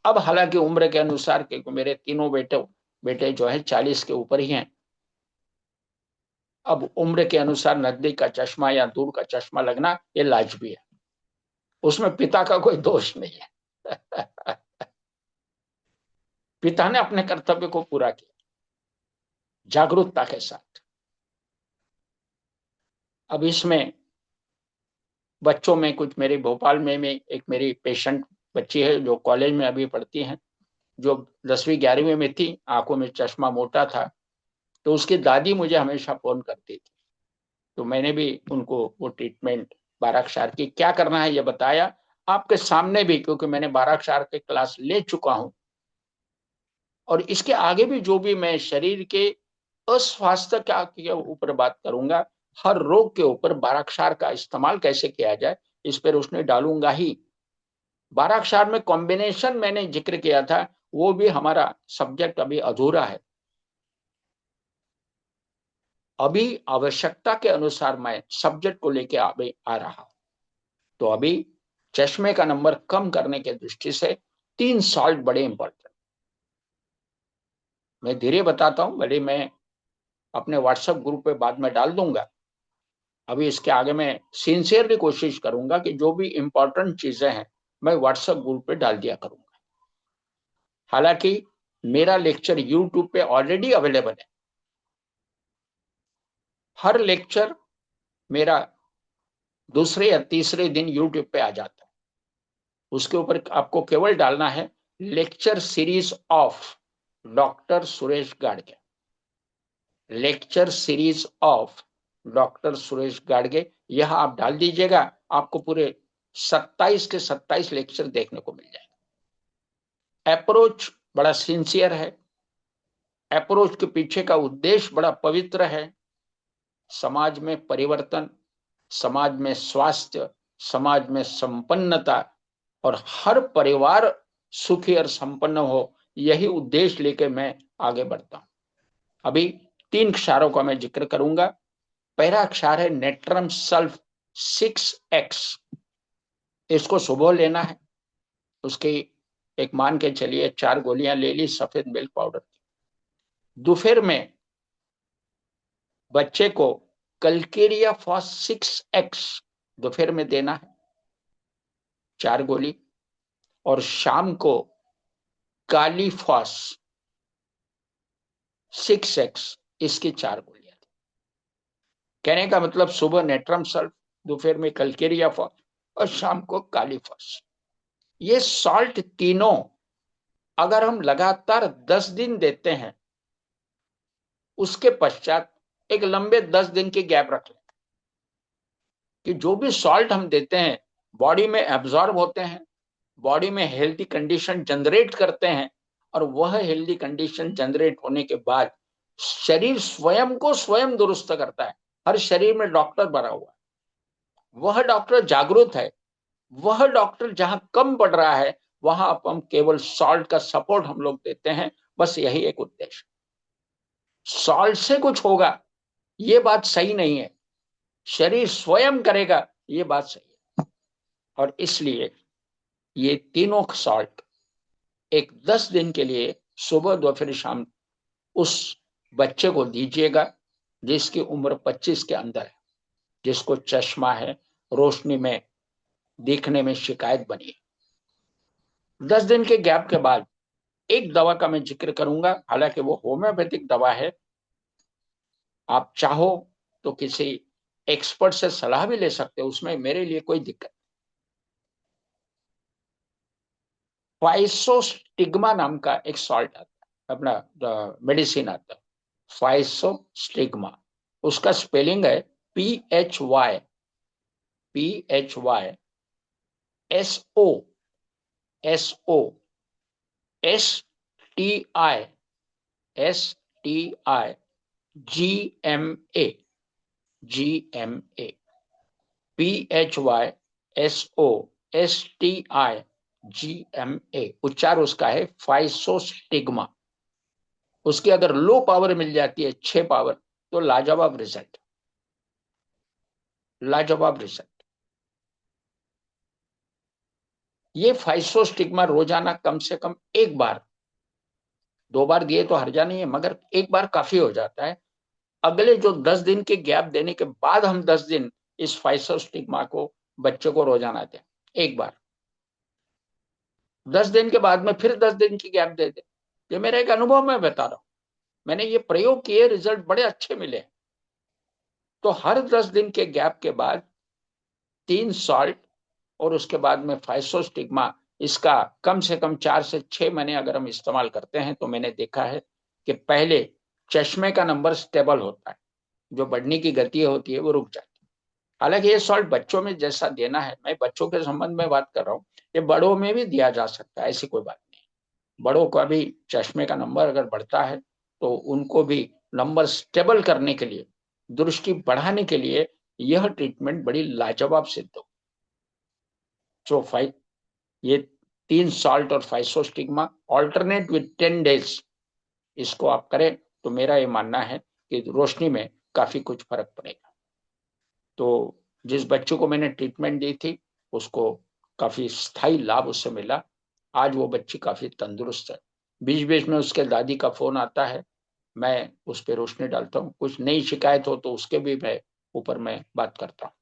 अब हालांकि उम्र के अनुसार, क्योंकि मेरे तीनों बेटे बेटे जो है 40 के ऊपर ही हैं, अब उम्र के अनुसार नजदीक का चश्मा या दूर का चश्मा लगना ये लाजमी है, उसमें पिता का कोई दोष नहीं है। पिता ने अपने कर्तव्य को पूरा किया जागरूकता के साथ। अब इसमें बच्चों में कुछ, मेरे भोपाल में एक मेरी पेशेंट बच्ची है जो कॉलेज में अभी पढ़ती है, जो 10वीं 11वीं में थी, आंखों में चश्मा मोटा था। तो उसकी दादी मुझे हमेशा फोन करती थी, तो मैंने भी उनको वो ट्रीटमेंट 12 अक्षर की क्या करना है ये बताया, आपके सामने भी, क्योंकि मैंने 12 अक्षर के क्लास ले चुका हूं। और इसके आगे भी जो भी मैं शरीर के अस्वास्थ्य के ऊपर बात करूंगा, हर रोग के ऊपर 12 अक्षर का इस्तेमाल कैसे किया जाए इस पर रोशनी डालूंगा ही। 12 अक्षर में कॉम्बिनेशन मैंने जिक्र किया था, वो भी हमारा सब्जेक्ट अभी अधूरा है। अभी आवश्यकता के अनुसार मैं सब्जेक्ट को लेके आ रहा हूं। तो अभी चश्मे का नंबर कम करने के दृष्टि से 3 सॉल्ट बड़े इंपॉर्टेंट। मैं धीरे बताता हूं, भले मैं अपने व्हाट्सएप ग्रुप पे बाद में डाल दूंगा। अभी इसके आगे मैं सिंसियरली कोशिश करूंगा कि जो भी इंपॉर्टेंट चीजें हैं मैं व्हाट्सएप ग्रुप पे डाल दिया करूंगा। हालांकि मेरा लेक्चर यूट्यूब पे ऑलरेडी अवेलेबल है। हर लेक्चर मेरा दूसरे या तीसरे दिन यूट्यूब पे आ जाता है। उसके ऊपर आपको केवल डालना है lecture series of doctor Suresh Gadge, lecture series of doctor Suresh Gadge, यह आप डाल दीजिएगा, आपको पूरे 27 के 27 लेक्चर देखने को मिल जाएगा। अप्रोच बड़ा सिंसियर है, अप्रोच के पीछे का उद्देश्य बड़ा पवित्र है। समाज में परिवर्तन, समाज में स्वास्थ्य, समाज में संपन्नता, और हर परिवार सुखी और संपन्न हो, यही उद्देश्य लेके मैं आगे बढ़ता हूं। अभी 3 अक्षरों का मैं जिक्र करूंगा। पहला अक्षर है नेट्रम सल्फ 6x। इसको सुबह लेना है, उसकी एक मान के चलिए 4 गोलियां ले ली सफेद मिल्क पाउडर की। दोपहर में बच्चे को कल्केरिया फॉस 6x दोपहर में देना है, 4 गोली। और शाम को काली फॉस 6x, इसकी 4 गोलियां। कहने का मतलब सुबह नेट्रम सल्फ, दोपहर में कल्केरिया फॉस। और शाम को काली फर्श। ये सॉल्ट तीनों अगर हम लगातार 10 दिन देते हैं, उसके पश्चात एक लंबे 10 दिन की गैप रख लें कि जो भी सॉल्ट हम देते हैं बॉडी में एब्जॉर्ब होते हैं, बॉडी में हेल्दी कंडीशन जनरेट करते हैं, और वह हेल्दी कंडीशन जनरेट होने के बाद शरीर स्वयं को स्वयं दुरुस्त करता है। हर शरीर में डॉक्टर बना हुआ है, वह डॉक्टर जागरूक है। वह डॉक्टर जहां कम पड़ रहा है वहां अब हम केवल सॉल्ट का सपोर्ट हम लोग देते हैं। बस यही एक उद्देश्य। सॉल्ट से कुछ होगा ये बात सही नहीं है, शरीर स्वयं करेगा ये बात सही है। और इसलिए ये तीनों सॉल्ट एक 10 दिन के लिए सुबह दोपहर शाम उस बच्चे को दीजिएगा जिसकी उम्र 25 के अंदर है, जिसको चश्मा है, रोशनी में देखने में शिकायत बनी है। 10 दिन के गैप के बाद एक दवा का मैं जिक्र करूंगा, हालांकि वो होम्योपैथिक दवा है। आप चाहो तो किसी एक्सपर्ट से सलाह भी ले सकते हो, उसमें मेरे लिए कोई दिक्कत। फाइसोस्टिग्मा नाम का एक सॉल्ट आता है, अपना मेडिसिन आता है फाइसोस्टिग्मा। उसका स्पेलिंग है PHYSOSTIGMA PHYSOSTIGMA। उच्चार उसका है फाइसोस्टिग्मा। उसकी अगर लो पावर मिल जाती है 6 पावर तो लाजवाब रिजल्ट, लाजवाब रिजल्ट। ये फाइसोस्टिग्मा रोजाना कम से कम एक बार, 2 बार दिए तो हर्जा नहीं है, मगर एक बार काफी हो जाता है। अगले जो 10 दिन के गैप देने के बाद हम 10 दिन इस फाइसोस्टिग्मा को बच्चे को रोजाना दें एक बार। 10 दिन के बाद में फिर 10 दिन की गैप दे दे। ये मेरा एक अनुभव मैं बता रहा हूं, मैंने ये प्रयोग किए, रिजल्ट बड़े अच्छे मिले। तो हर 10 दिन के गैप के बाद 3 सॉल्ट और उसके बाद में फाइसोस्टिग्मा, इसका कम से कम 4 से 6 महीने अगर हम इस्तेमाल करते हैं तो मैंने देखा है कि पहले चश्मे का नंबर स्टेबल होता है, जो बढ़ने की गति होती है वो रुक जाती है। हालांकि ये सॉल्ट बच्चों में जैसा देना है, मैं बच्चों के संबंध में बात कर रहा हूँ, ये बड़ों में भी दिया जा सकता है, ऐसी कोई बात नहीं। बड़ों का भी चश्मे का नंबर अगर बढ़ता है तो उनको भी नंबर स्टेबल करने के लिए, दृष्टि बढ़ाने के लिए यह ट्रीटमेंट बड़ी लाजवाब सिद्ध हो। सो फाइव, ये 3 सॉल्ट और फाइसोस्टिग्मा ऑल्टरनेट विद 10 डेज, इसको आप करें तो मेरा ये मानना है कि रोशनी में काफी कुछ फर्क पड़ेगा। तो जिस बच्चे को मैंने ट्रीटमेंट दी थी उसको काफी स्थायी लाभ उससे मिला। आज वो बच्ची काफी तंदुरुस्त है। बीच बीच में उसके दादी का फोन आता है, मैं उस पर रोशनी डालता हूँ, कुछ नई शिकायत हो तो उसके भी मैं ऊपर में बात करता हूँ।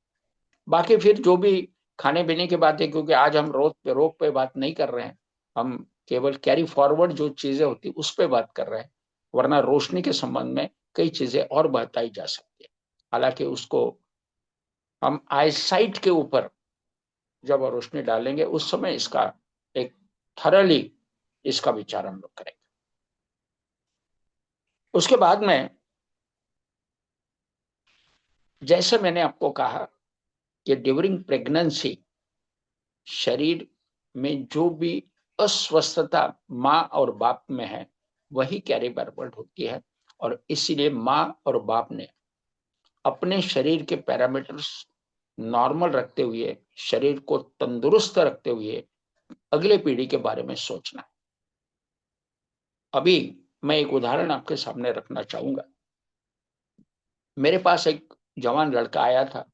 बाकी फिर जो भी खाने पीने की बात है, क्योंकि आज हम रोग पे बात नहीं कर रहे हैं, हम केवल कैरी फॉरवर्ड जो चीजें होती उस पे बात कर रहे हैं, वरना रोशनी के संबंध में कई चीजें और बताई जा सकती है। हालांकि उसको हम आईसाइट के ऊपर जब रोशनी डालेंगे उस समय इसका एक थरली इसका विचार हम लोग करेंगे। उसके बाद में जैसे मैंने आपको कहा कि ड्यूरिंग प्रेगनेंसी शरीर में जो भी अस्वस्थता माँ और बाप में है वही कैरी फॉरवर्ड होती है, और इसीलिए माँ और बाप ने अपने शरीर के पैरामीटर्स नॉर्मल रखते हुए, शरीर को तंदुरुस्त रखते हुए अगले पीढ़ी के बारे में सोचना। अभी मैं एक उदाहरण आपके सामने रखना चाहूंगा। मेरे पास एक जवान लड़का आया था,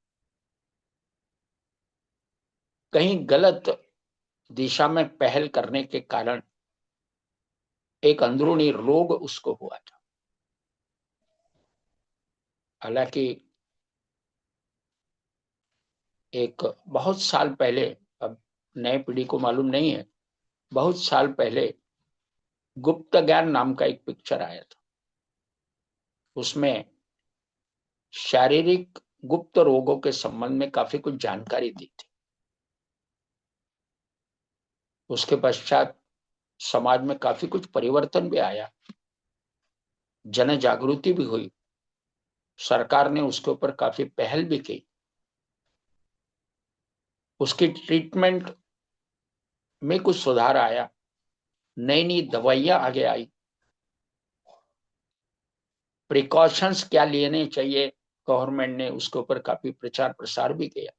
कहीं गलत दिशा में पहल करने के कारण एक अंदरूनी रोग उसको हुआ था। हालांकि एक बहुत साल पहले, अब नई पीढ़ी को मालूम नहीं है, बहुत साल पहले गुप्त ज्ञान नाम का एक पिक्चर आया था। उसमें शारीरिक गुप्त रोगों के संबंध में काफी कुछ जानकारी दी थी। उसके पश्चात समाज में काफी कुछ परिवर्तन भी आया, जन जागृति भी हुई, सरकार ने उसके ऊपर काफी पहल भी की, उसकी ट्रीटमेंट में कुछ सुधार आया, नई नई दवाइयां आगे आई, प्रिकॉशंस क्या लेने चाहिए गवर्नमेंट ने उसके ऊपर काफी प्रचार प्रसार भी किया।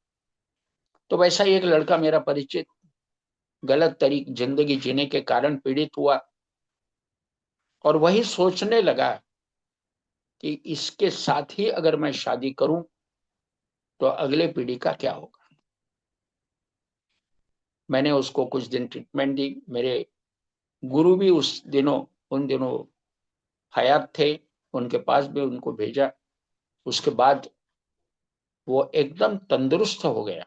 तो वैसा ही एक लड़का मेरा परिचित गलत तरीके जिंदगी जीने के कारण पीड़ित हुआ और वही सोचने लगा कि इसके साथ ही अगर मैं शादी करूं तो अगले पीढ़ी का क्या होगा। मैंने उसको कुछ दिन ट्रीटमेंट दी, मेरे गुरु भी उन दिनों हयात थे, उनके पास भी उनको भेजा। उसके बाद वो एकदम तंदुरुस्त हो गया,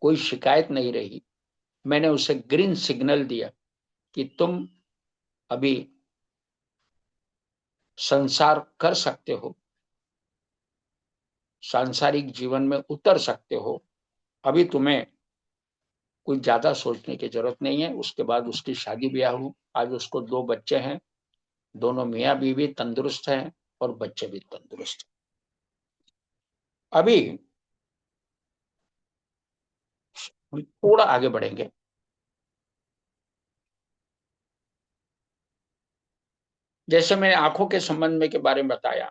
कोई शिकायत नहीं रही। मैंने उसे ग्रीन सिग्नल दिया कि तुम अभी संसार कर सकते हो, सांसारिक जीवन में उतर सकते हो, अभी तुम्हें कुछ ज्यादा सोचने की जरूरत नहीं है। उसके बाद उसकी शादी ब्याह हुई, आज उसको 2 बच्चे हैं, दोनों मियाँ बीवी तंदुरुस्त हैं और बच्चे भी तंदुरुस्त। अभी थोड़ा आगे बढ़ेंगे। जैसे मैंने आंखों के संबंध में के बारे में बताया,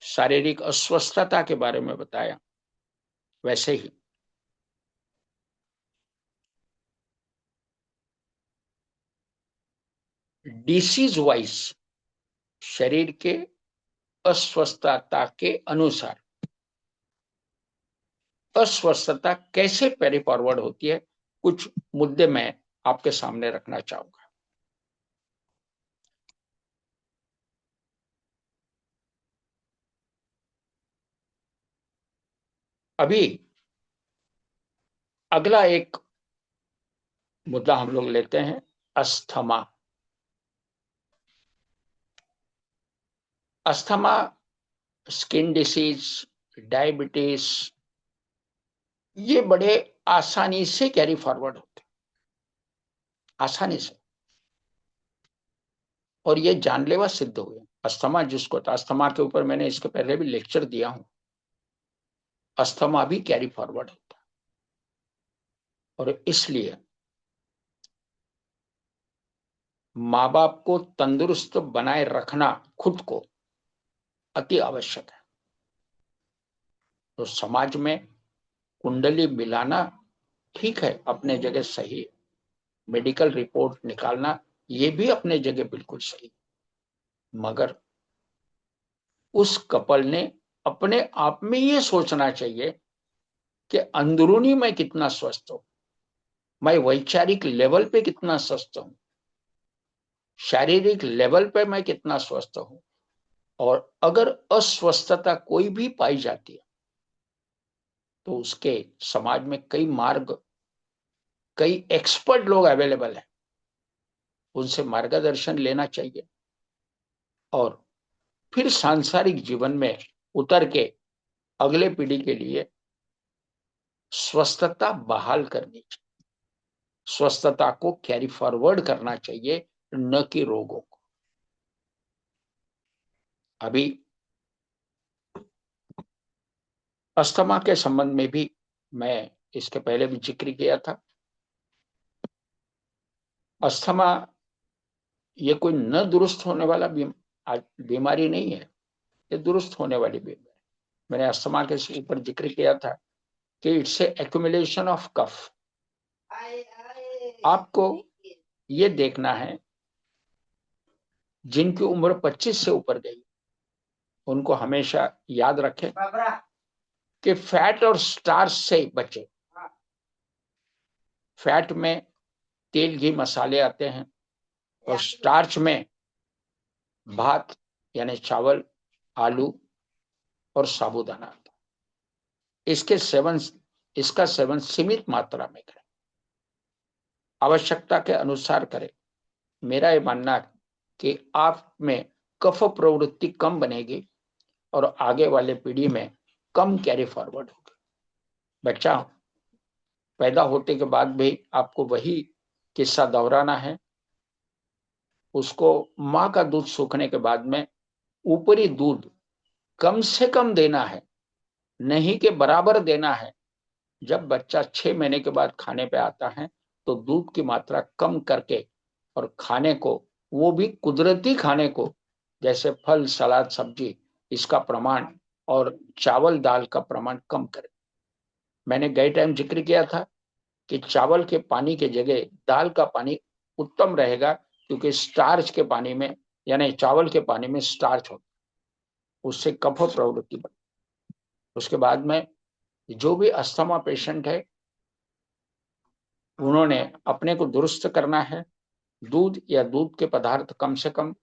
शारीरिक अस्वस्थता के बारे में बताया, वैसे ही डिसीज वाइज शरीर के अस्वस्थता के अनुसार अस्वस्थता कैसे पैरी फॉरवर्ड होती है, कुछ मुद्दे मैं आपके सामने रखना चाहूंगा। अभी अगला एक मुद्दा हम लोग लेते हैं, asthma. Asthma, skin disease, diabetes, ये बड़े आसानी से कैरी फॉरवर्ड होते हैं, आसानी से, और ये जानलेवा सिद्ध हुए। अस्थमा जिसको, तो अस्थमा के ऊपर मैंने इसके पहले भी लेक्चर दिया हूं। अस्थमा भी कैरी फॉरवर्ड होता है और इसलिए माँ बाप को तंदुरुस्त बनाए रखना खुद को अति आवश्यक है। तो समाज में कुंडली मिलाना ठीक है, अपने जगह सही है, मेडिकल रिपोर्ट निकालना ये भी अपने जगह बिल्कुल सही, मगर उस कपल ने अपने आप में ये सोचना चाहिए कि अंदरूनी मैं कितना स्वस्थ हूं, मैं वैचारिक लेवल पे कितना स्वस्थ हूं, शारीरिक लेवल पे मैं कितना स्वस्थ हूं। और अगर अस्वस्थता कोई भी पाई जाती है तो उसके समाज में कई मार्ग, कई एक्सपर्ट लोग अवेलेबल हैं, उनसे मार्गदर्शन लेना चाहिए और फिर सांसारिक जीवन में उतर के अगले पीढ़ी के लिए स्वस्थता बहाल करनी चाहिए, स्वस्थता को कैरी फॉरवर्ड करना चाहिए, न कि रोगों को। अभी अस्थमा के संबंध में भी मैं इसके पहले भी जिक्र किया था। अस्थमा ये कोई न दुरुस्त होने वाला बीमारी नहीं है, ये दुरुस्त होने वाली बीमारी। मैंने अस्थमा के ऊपर जिक्र किया था कि it's a accumulation of cough. आपको ये देखना है, जिनकी उम्र 25 से ऊपर गई उनको हमेशा याद रखें कि फैट और स्टार्च से बचे। फैट में तेल घी मसाले आते हैं और स्टार्च में भात यानी चावल, आलू और साबूदाना आता है। इसका सेवन सीमित मात्रा में करें, आवश्यकता के अनुसार करें। मेरा ये मानना है कि आप में कफ प्रवृत्ति कम बनेगी और आगे वाले पीढ़ी में कम कैरी फॉरवर्ड होगी। बच्चा पैदा होते के बाद भी आपको वही किस्सा दोहराना है। उसको माँ का दूध सूखने के बाद में ऊपरी दूध कम से कम देना है, नहीं के बराबर देना है। जब बच्चा 6 महीने के बाद खाने पे आता है तो दूध की मात्रा कम करके और खाने को, वो भी कुदरती खाने को, जैसे फल सलाद सब्जी, इसका प्रमाण और चावल दाल का प्रमाण कम करें। मैंने गए टाइम जिक्र किया था कि चावल के पानी के जगह दाल का पानी उत्तम रहेगा, क्योंकि स्टार्च के पानी में, यानी चावल के पानी में स्टार्च होता है, उससे कफ प्रवृत्ति बढ़ती। उसके बाद में जो भी अस्थमा पेशेंट है, उन्होंने अपने को दुरुस्त करना है। दूध या दूध के पदार्थ कम से कम,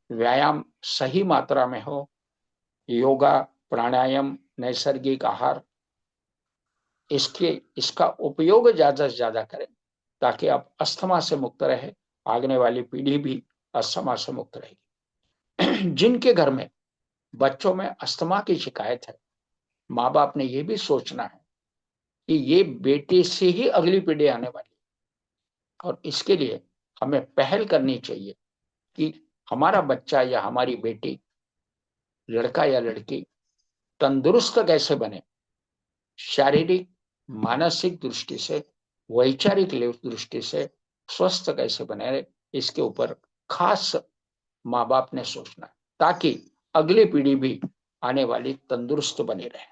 व्यायाम सही मात्रा में हो, योगा प्राणायाम नैसर्गिक आहार, इसका उपयोग ज्यादा से ज्यादा करें, ताकि आप अस्थमा से मुक्त रहे, आगने वाली पीढ़ी भी अस्थमा से मुक्त रहेगी। जिनके घर में बच्चों में अस्थमा की शिकायत है, माँ बाप ने यह भी सोचना है कि ये बेटे से ही अगली पीढ़ी आने वाली है, और इसके लिए हमें पहल करनी चाहिए कि हमारा बच्चा या हमारी बेटी, लड़का या लड़की तंदुरुस्त कैसे बने, शारीरिक मानसिक दृष्टि से, वैचारिक दृष्टि से स्वस्थ कैसे बने रहे, इसके ऊपर खास माँ बाप ने सोचना है, ताकि अगली पीढ़ी भी आने वाली तंदुरुस्त बनी रहे।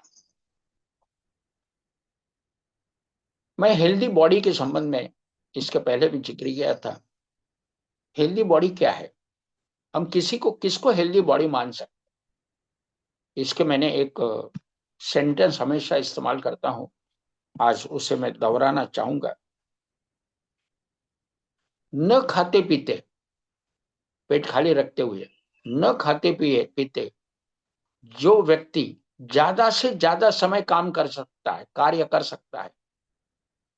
मैं हेल्दी बॉडी के संबंध में इसके पहले भी जिक्र किया था। हेल्दी बॉडी क्या है, हम किसको हेल्दी बॉडी मान सकते, इसके मैंने एक सेंटेंस हमेशा इस्तेमाल करता हूं, आज उसे मैं दोहराना चाहूंगा। न खाते पीते, पेट खाली रखते हुए, न खाते पिए पीते जो व्यक्ति ज्यादा से ज्यादा समय काम कर सकता है, कार्य कर सकता है,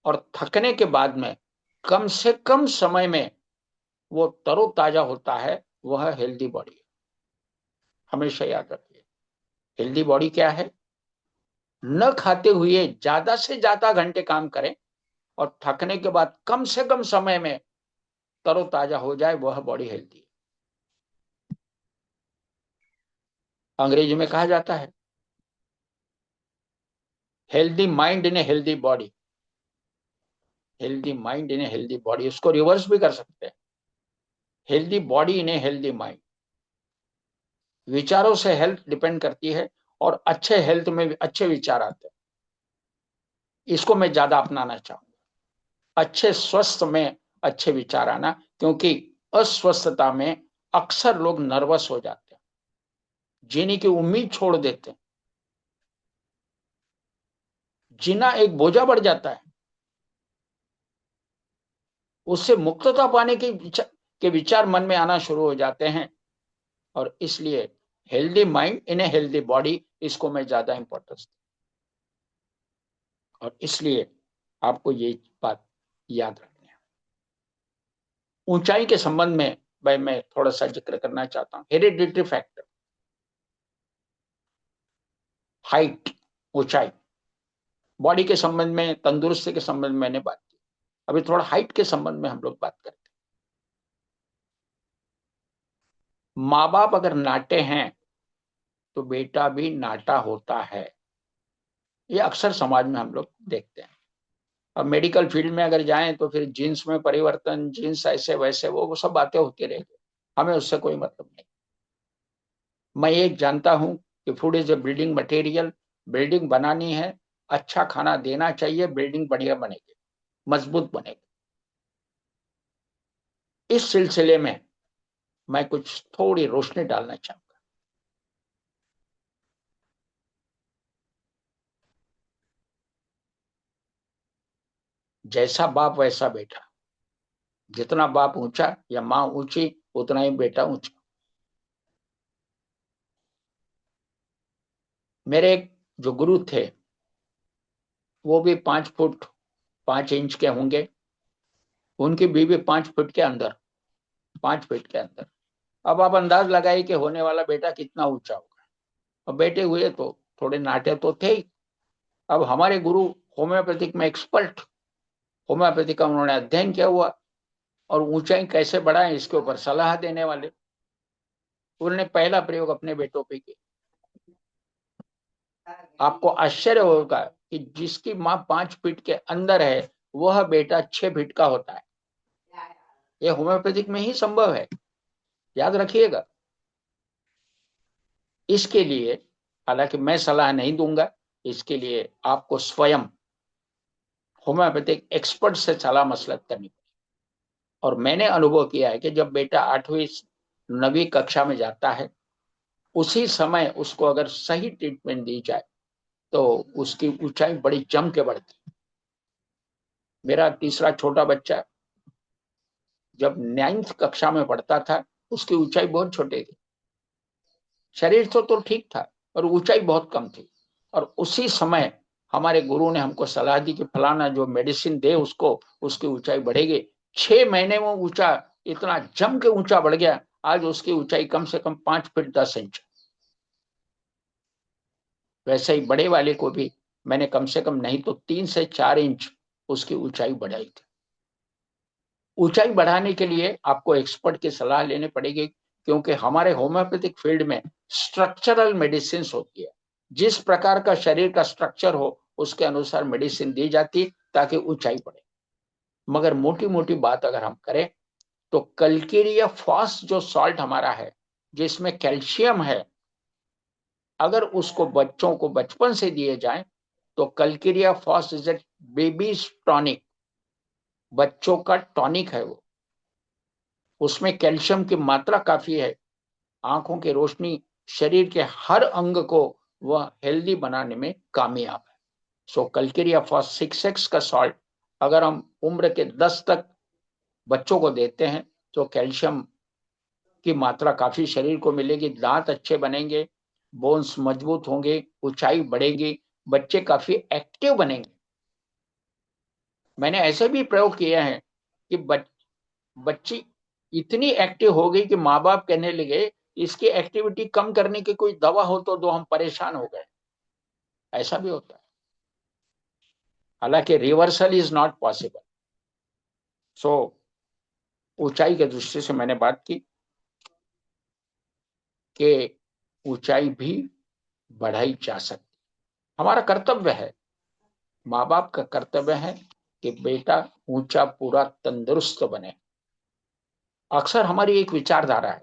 और थकने के बाद में कम से कम समय में वो तरोताजा होता है, वह हेल्दी बॉडी है। हमेशा याद रखिए, हेल्दी बॉडी क्या है, न खाते हुए ज्यादा से ज्यादा घंटे काम करें और थकने के बाद कम से कम समय में तरोताजा हो जाए, वह बॉडी हेल्दी है। अंग्रेजी में कहा जाता है healthy mind in a healthy body, healthy mind in a healthy body, उसको रिवर्स भी कर सकते हैं, healthy body in a healthy mind. विचारों से हेल्थ डिपेंड करती है, और अच्छे हेल्थ में अच्छे विचार आते हैं, इसको मैं ज्यादा अपनाना चाहूंगा। अच्छे स्वस्थ में अच्छे विचार आना, क्योंकि अस्वस्थता में अक्सर लोग नर्वस हो जाते हैं, जीने की उम्मीद छोड़ देते हैं, जीना एक बोझा बढ़ जाता है, उससे मुक्तता पाने के विचार मन में आना शुरू हो जाते हैं। और इसलिए healthy mind in a healthy body, इसको मैं ज्यादा इंपॉर्टेंस, और इसलिए आपको ये बात याद रखनी है। ऊंचाई के संबंध में भाई मैं थोड़ा सा जिक्र करना चाहता हूं, हेरिडिटरी फैक्टर, हाइट, ऊंचाई, बॉडी के संबंध में, तंदुरुस्ती के संबंध में मैंने बात की, अभी थोड़ा हाइट के संबंध में हम लोग बात करते हैं। माँ बाप अगर नाटे हैं तो बेटा भी नाटा होता है, ये अक्सर समाज में हम लोग देखते हैं। अब मेडिकल फील्ड में अगर जाएं तो फिर जीन्स में परिवर्तन, जीन्स ऐसे वैसे, वो सब बातें होती रहेगी, हमें उससे कोई मतलब नहीं। मैं एक जानता हूं कि food is a building material, building बनानी है, अच्छा खाना देना चाहिए, बिल्डिंग बढ़िया बनेगी, मजबूत बनेगी। इस सिलसिले में मैं कुछ थोड़ी रोशनी डालना चाहूंगा। जैसा बाप वैसा बेटा, जितना बाप ऊंचा या माँ ऊंची, उतना ही बेटा ऊंचा। मेरे एक जो गुरु थे, वो भी 5 फुट 5 इंच के होंगे, उनकी बीवी 5 फुट के अंदर, 5 फीट के अंदर। अब आप अंदाज लगाइए कि होने वाला बेटा कितना ऊंचा होगा। अब बेटे हुए तो थोड़े नाटे तो थे ही। अब हमारे गुरु होम्योपैथिक में एक्सपर्ट, होम्योपैथिक का उन्होंने अध्ययन किया हुआ, और ऊंचाई कैसे बढ़ाएं इसके ऊपर सलाह देने वाले। उन्होंने पहला प्रयोग अपने बेटों पे किया। आपको आश्चर्य होगा कि जिसकी माँ 5 फीट के अंदर है वह बेटा 6 फीट का होता है। यह होम्योपैथिक में ही संभव है, याद रखिएगा। इसके लिए हालांकि मैं सलाह नहीं दूंगा, इसके लिए आपको स्वयं होम्योपैथिक एक्सपर्ट से सलाह मसलत करनी पड़ेगी। और मैंने अनुभव किया है कि जब बेटा 8वीं 9वीं कक्षा में जाता है उसी समय उसको अगर सही ट्रीटमेंट दी जाए तो उसकी ऊंचाई बड़ी जम के बढ़ती है। मेरा तीसरा छोटा बच्चा जब 9th कक्षा में पढ़ता था उसकी ऊंचाई बहुत छोटी थी, शरीर तो ठीक था और ऊंचाई बहुत कम थी। और उसी समय हमारे गुरु ने हमको सलाह दी कि फलाना जो मेडिसिन दे उसको, उसकी ऊंचाई बढ़ेगी। 6 महीने में ऊंचा इतना जम के ऊंचा बढ़ गया, आज उसकी ऊंचाई कम से कम 5 फीट 10 इंच। वैसे ही बड़े वाले को भी मैंने कम से कम नहीं तो 3 से 4 इंच उसकी ऊंचाई बढ़ाई थी। ऊंचाई बढ़ाने के लिए आपको एक्सपर्ट की सलाह लेनी पड़ेगी, क्योंकि हमारे होम्योपैथिक फील्ड में स्ट्रक्चरल मेडिसिन होती है। जिस प्रकार का शरीर का स्ट्रक्चर हो उसके अनुसार मेडिसिन दी जाती ताकि ऊंचाई बढ़े। मगर मोटी मोटी बात अगर हम करें तो कल्केरिया फॉस जो सॉल्ट हमारा है जिसमें कैल्शियम है, अगर उसको बच्चों को बचपन से दिए जाए तो calcarea phos is a baby's tonic, बच्चों का टॉनिक है वो। उसमें कैल्शियम की मात्रा काफी है, आंखों की रोशनी, शरीर के हर अंग को वह हेल्दी बनाने में कामयाब है। सो कल्केरिया फॉस 6x का सॉल्ट अगर हम उम्र के 10 तक बच्चों को देते हैं तो कैल्शियम की मात्रा काफी शरीर को मिलेगी, दांत अच्छे बनेंगे, बोन्स मजबूत होंगे, ऊंचाई बढ़ेगी, बच्चे काफी एक्टिव बनेंगे। मैंने ऐसे भी प्रयोग किए हैं कि बच्ची इतनी एक्टिव हो गई कि माँ बाप कहने लगे इसकी एक्टिविटी कम करने की कोई दवा हो तो दो, हम परेशान हो गए। ऐसा भी होता है, हालांकि रिवर्सल इज नॉट पॉसिबल। सो ऊंचाई के दृष्टि से मैंने बात की कि ऊंचाई भी बढ़ाई जा सकती। हमारा कर्तव्य है, माँ बाप का कर्तव्य है कि बेटा ऊंचा पूरा तंदुरुस्त बने। अक्सर हमारी एक विचारधारा है,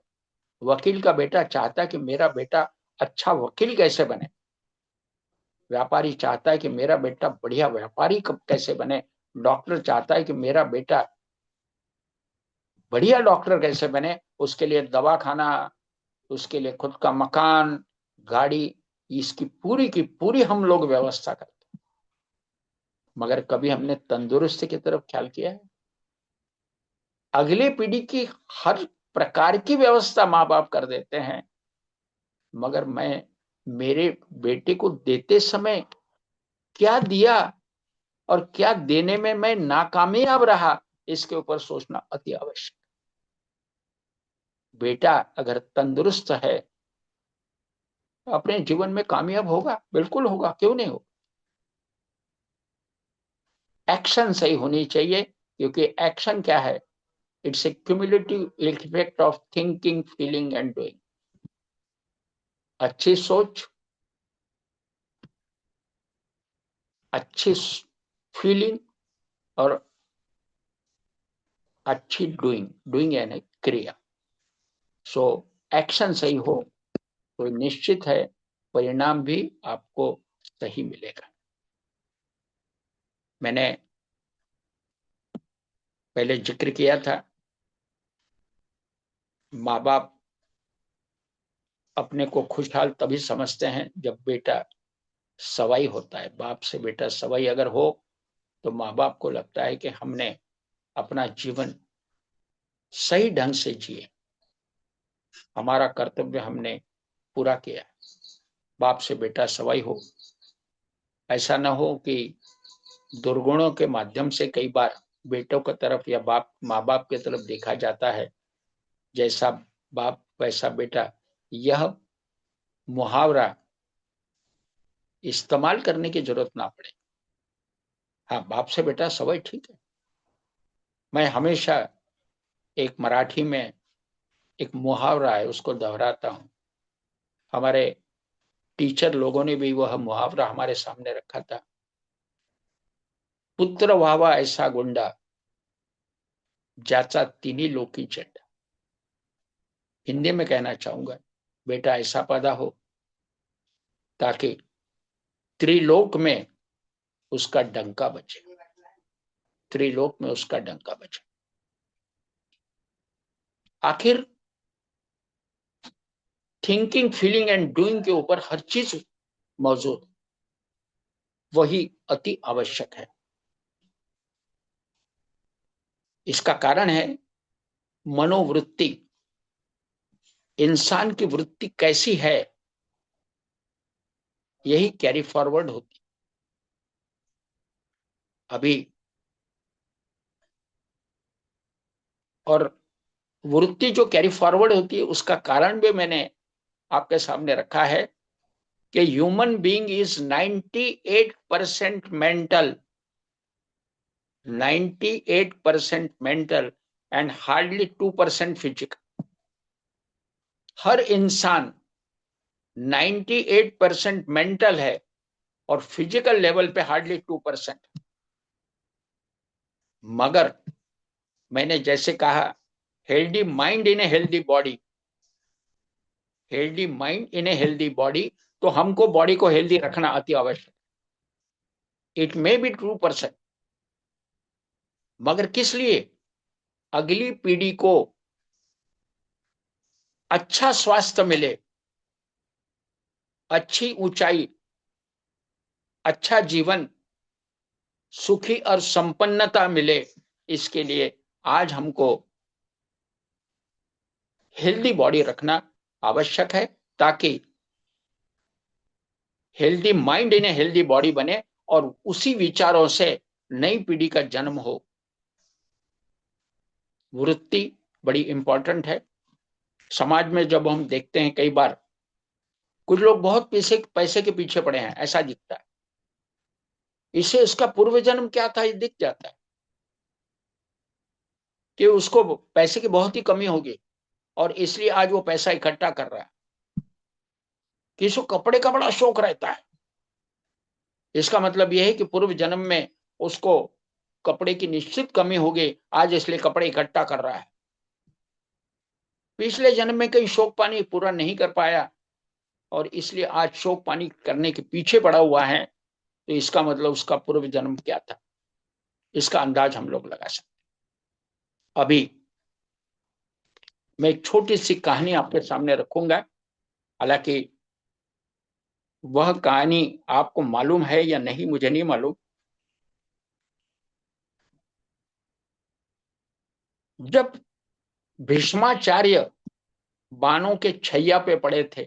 वकील का बेटा चाहता है कि मेरा बेटा अच्छा वकील कैसे बने, व्यापारी चाहता है कि मेरा बेटा बढ़िया व्यापारी कैसे बने, डॉक्टर चाहता है कि मेरा बेटा बढ़िया डॉक्टर कैसे बने, उसके लिए दवा खाना, उसके लिए खुद का मकान, गाड़ी, इसकी पूरी की पूरी हम लोग व्यवस्था करते हैं। मगर कभी हमने तंदुरुस्ती की तरफ ख्याल किया है? अगली पीढ़ी की हर प्रकार की व्यवस्था माँ बाप कर देते हैं, मगर मैं मेरे बेटे को देते समय क्या दिया और क्या देने में मैं नाकामयाब रहा, इसके ऊपर सोचना अति आवश्यक। बेटा अगर तंदुरुस्त है अपने जीवन में कामयाब होगा, बिल्कुल होगा, क्यों नहीं होगा। एक्शन सही होनी चाहिए, क्योंकि एक्शन क्या है, it's a cumulative effect of thinking, feeling and doing. अच्छी सोच, अच्छी फीलिंग और अच्छी डूइंग, डूइंग यानी क्रिया। सो एक्शन सही हो तो निश्चित है परिणाम भी आपको सही मिलेगा। मैंने पहले जिक्र किया था, माँ बाप अपने को खुशहाल तभी समझते हैं जब बेटा सवाई होता है। बाप से बेटा सवाई अगर हो तो माँ बाप को लगता है कि हमने अपना जीवन सही ढंग से जिए, हमारा कर्तव्य हमने पूरा किया। बाप से बेटा सवाई हो, ऐसा ना हो कि दुर्गुणों के माध्यम से कई बार बेटों की तरफ या बाप माँ बाप की तरफ देखा जाता है, जैसा बाप वैसा बेटा, यह मुहावरा इस्तेमाल करने की जरूरत ना पड़े। हाँ, बाप से बेटा सवाई ठीक है। मैं हमेशा एक मराठी में एक मुहावरा है, उसको दोहराता हूं। हमारे टीचर लोगों ने भी वह मुहावरा हमारे सामने रखा था। पुत्र व्हावा ऐसा गुंडा, ज्याचा तिन्ही लोकी चंडा। हिंदी में कहना चाहूंगा, बेटा ऐसा पैदा हो ताकि त्रिलोक में उसका डंका बचे, त्रिलोक में उसका डंका बचे। आखिर थिंकिंग, फीलिंग एंड डूइंग के ऊपर हर चीज मौजूद, वही अति आवश्यक है। इसका कारण है मनोवृत्ति। इंसान की वृत्ति कैसी है, यही कैरी फॉरवर्ड होती। अभी और वृत्ति जो कैरी फॉरवर्ड होती है, उसका कारण भी मैंने आपके सामने रखा है कि human being is 98% mental, 98% mental and hardly 2% physical. हर इंसान 98% मेंटल है और फिजिकल लेवल पे हार्डली 2%। मगर मैंने जैसे कहा, healthy mind in a healthy body, healthy mind in a healthy body, तो हमको बॉडी को हेल्दी रखना अति आवश्यक। इट मे बी 2%, मगर किस लिए? अगली पीढ़ी को अच्छा स्वास्थ्य मिले, अच्छी ऊंचाई, अच्छा जीवन, सुखी और संपन्नता मिले। इसके लिए आज हमको हेल्दी बॉडी रखना आवश्यक है, ताकि healthy mind in a healthy body बने और उसी विचारों से नई पीढ़ी का जन्म हो। वृत्ति बड़ी इंपॉर्टेंट है। समाज में जब हम देखते हैं, कई बार कुछ लोग बहुत पैसे पैसे के पीछे पड़े हैं, ऐसा दिखता है। इससे उसका पूर्व जन्म क्या था, ये दिख जाता है कि उसको पैसे की बहुत ही कमी होगी और इसलिए आज वो पैसा इकट्ठा कर रहा है। किसी को कपड़े का बड़ा शौक रहता है, इसका मतलब यह है कि पूर्व जन्म में उसको कपड़े की निश्चित कमी होगी, आज इसलिए कपड़े इकट्ठा कर रहा है। पिछले जन्म में कहीं शौक पानी पूरा नहीं कर पाया और इसलिए आज शौक पानी करने के पीछे पड़ा हुआ है, तो इसका मतलब उसका पूर्व जन्म क्या था, इसका अंदाज हम लोग लगा सकते। अभी मैं एक छोटी सी कहानी आपके सामने रखूंगा। हालांकि वह कहानी आपको मालूम है या नहीं मुझे नहीं मालूम। जब भीष्माचार्य बाणों के छैया पे पड़े थे,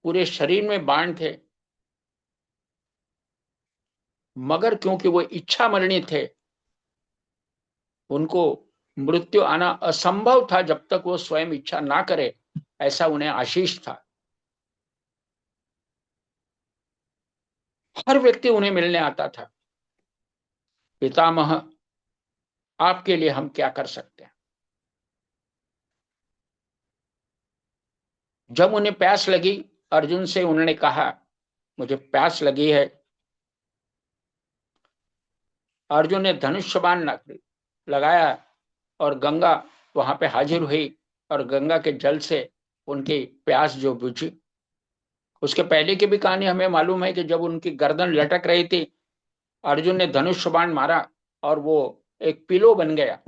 पूरे शरीर में बाण थे, मगर क्योंकि वो इच्छा मरणी थे, उनको मृत्यु आना असंभव था जब तक वो स्वयं इच्छा ना करे, ऐसा उन्हें आशीष था। हर व्यक्ति उन्हें मिलने आता था। पितामह, आपके लिए हम क्या कर सकते हैं? जब उन्हें प्यास लगी, अर्जुन से उन्होंने कहा, मुझे प्यास लगी है। अर्जुन ने धनुष बाण लगाया और गंगा वहां पे हाजिर हुई और गंगा के जल से उनकी प्यास जो बुझी। उसके पहले की भी कहानी हमें मालूम है कि जब उनकी गर्दन लटक रही थी, अर्जुन ने धनुष बाण मारा और वो एक पिलो बन गया।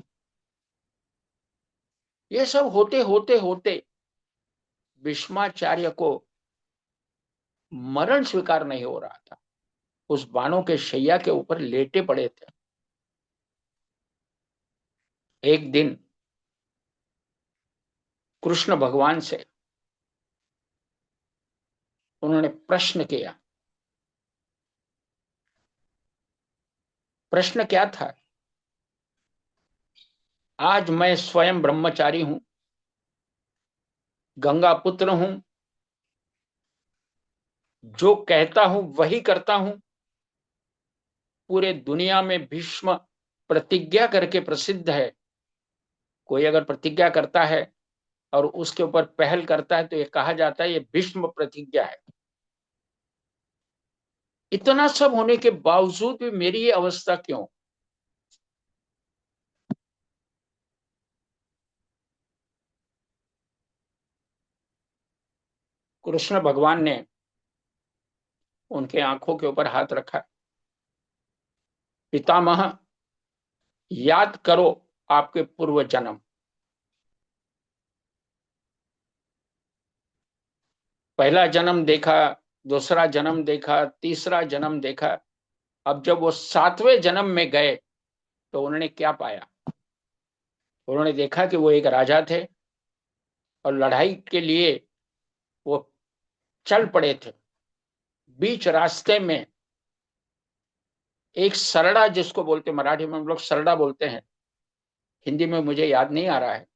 ये सब होते होते होते भीष्माचार्य को मरण स्वीकार नहीं हो रहा था। उस बाणों के शैया के ऊपर लेटे पड़े थे। एक दिन कृष्ण भगवान से उन्होंने प्रश्न किया। प्रश्न क्या था? आज मैं स्वयं ब्रह्मचारी हूं, गंगा पुत्र हूं, जो कहता हूं वही करता हूं। पूरे दुनिया में भीष्म प्रतिज्ञा करके प्रसिद्ध है। कोई अगर प्रतिज्ञा करता है और उसके ऊपर पहल करता है तो ये कहा जाता है ये भीष्म प्रतिज्ञा है। इतना सब होने के बावजूद भी मेरी ये अवस्था क्यों? कृष्ण भगवान ने उनके आंखों के ऊपर हाथ रखा। पितामह, याद करो आपके पूर्व जन्म। पहला जन्म देखा, दूसरा जन्म देखा, तीसरा जन्म देखा। अब जब वो सातवें जन्म में गए तो उन्होंने क्या पाया? उन्होंने देखा कि वो एक राजा थे और लड़ाई के लिए वो चल पड़े थे। बीच रास्ते में एक सरड़ा, जिसको बोलते मराठी में हम लोग सरड़ा बोलते हैं, हिंदी में मुझे याद नहीं आ रहा है,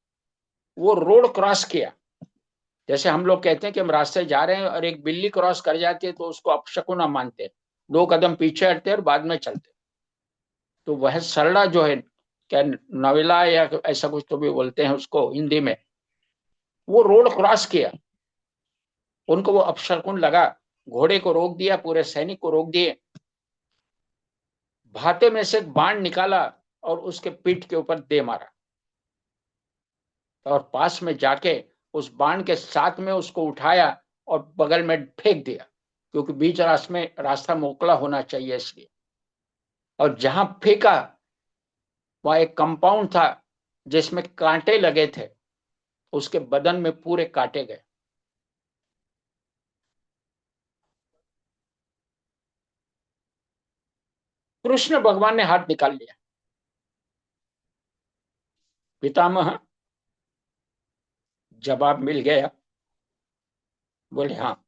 वो रोड क्रॉस किया। जैसे हम लोग कहते हैं कि हम रास्ते जा रहे हैं और एक बिल्ली क्रॉस कर जाती है तो उसको अपशकुन हम मानते हैं, 2 कदम पीछे हटते हैं और बाद में चलते। तो वह सरड़ा जो है, क्या नवेला या ऐसा कुछ तो भी बोलते हैं उसको हिंदी में, वो रोड क्रॉस किया। उनको वो अपशकुन लगा, घोड़े को रोक दिया, पूरे सैनिक को रोक दिए। भाते में से एक बाण निकाला और उसके पीठ के ऊपर दे मारा और पास में जाके उस बाण के साथ में उसको उठाया और बगल में फेंक दिया, क्योंकि बीच रास्ते में रास्ता मोकला होना चाहिए इसलिए। और जहां फेंका वहां एक कंपाउंड था जिसमें कांटे लगे थे, उसके बदन में पूरे काटे गए। कृष्ण भगवान ने हाथ निकाल लिया। पितामह, जवाब मिल गया? बोले हाँ।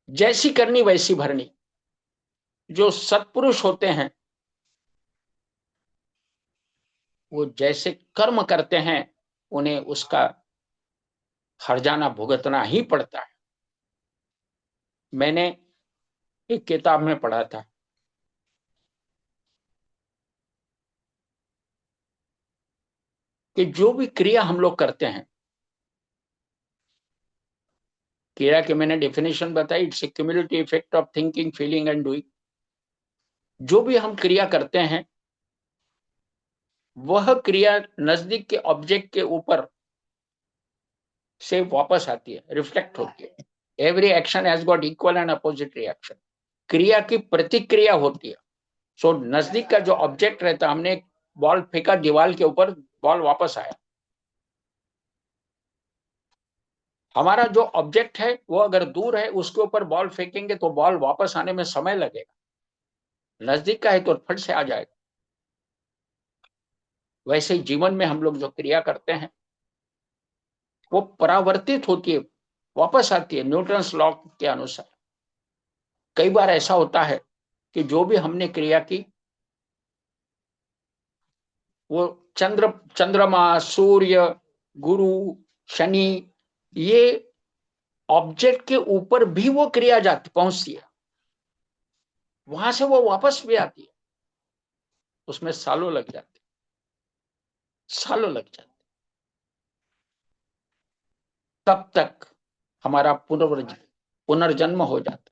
जैसी करनी वैसी भरनी। जो सत्पुरुष होते हैं वो जैसे कर्म करते हैं उन्हें उसका हर्जाना भुगतना ही पड़ता है। मैंने एक किताब में पढ़ा था कि जो भी क्रिया हम लोग करते हैं, क्रिया की मैंने डेफिनेशन बताई, it's a cumulative effect of thinking, feeling and doing. जो भी हम क्रिया करते हैं वह क्रिया नजदीक के ऑब्जेक्ट के ऊपर से वापस आती है, रिफ्लेक्ट होती है। Every action has got equal and opposite reaction. क्रिया की प्रतिक्रिया होती है। सो नजदीक का जो ऑब्जेक्ट रहता है, हमने एक बॉल फेंका दीवार के ऊपर, बॉल वापस आया। हमारा जो ऑब्जेक्ट है वो अगर दूर है, उसके ऊपर बॉल फेंकेंगे तो बॉल वापस आने में समय लगेगा। नजदीक का है तो फट से आ जाएगा। वैसे ही जीवन में हम लोग जो क्रिया करते हैं वो परावर्तित होती है, वापस आती है, न्यूटन्स लॉ के अनुसार। कई बार ऐसा होता है कि जो भी हमने क्रिया की वो चंद्रमा, सूर्य, गुरु, शनि, ये ऑब्जेक्ट के ऊपर भी वो क्रिया जाती पहुंचती है, वहां से वो वापस भी आती है। उसमें सालों लग जाते, सालों लग जाते, तब तक हमारा पुनर्जन्म हो जाता।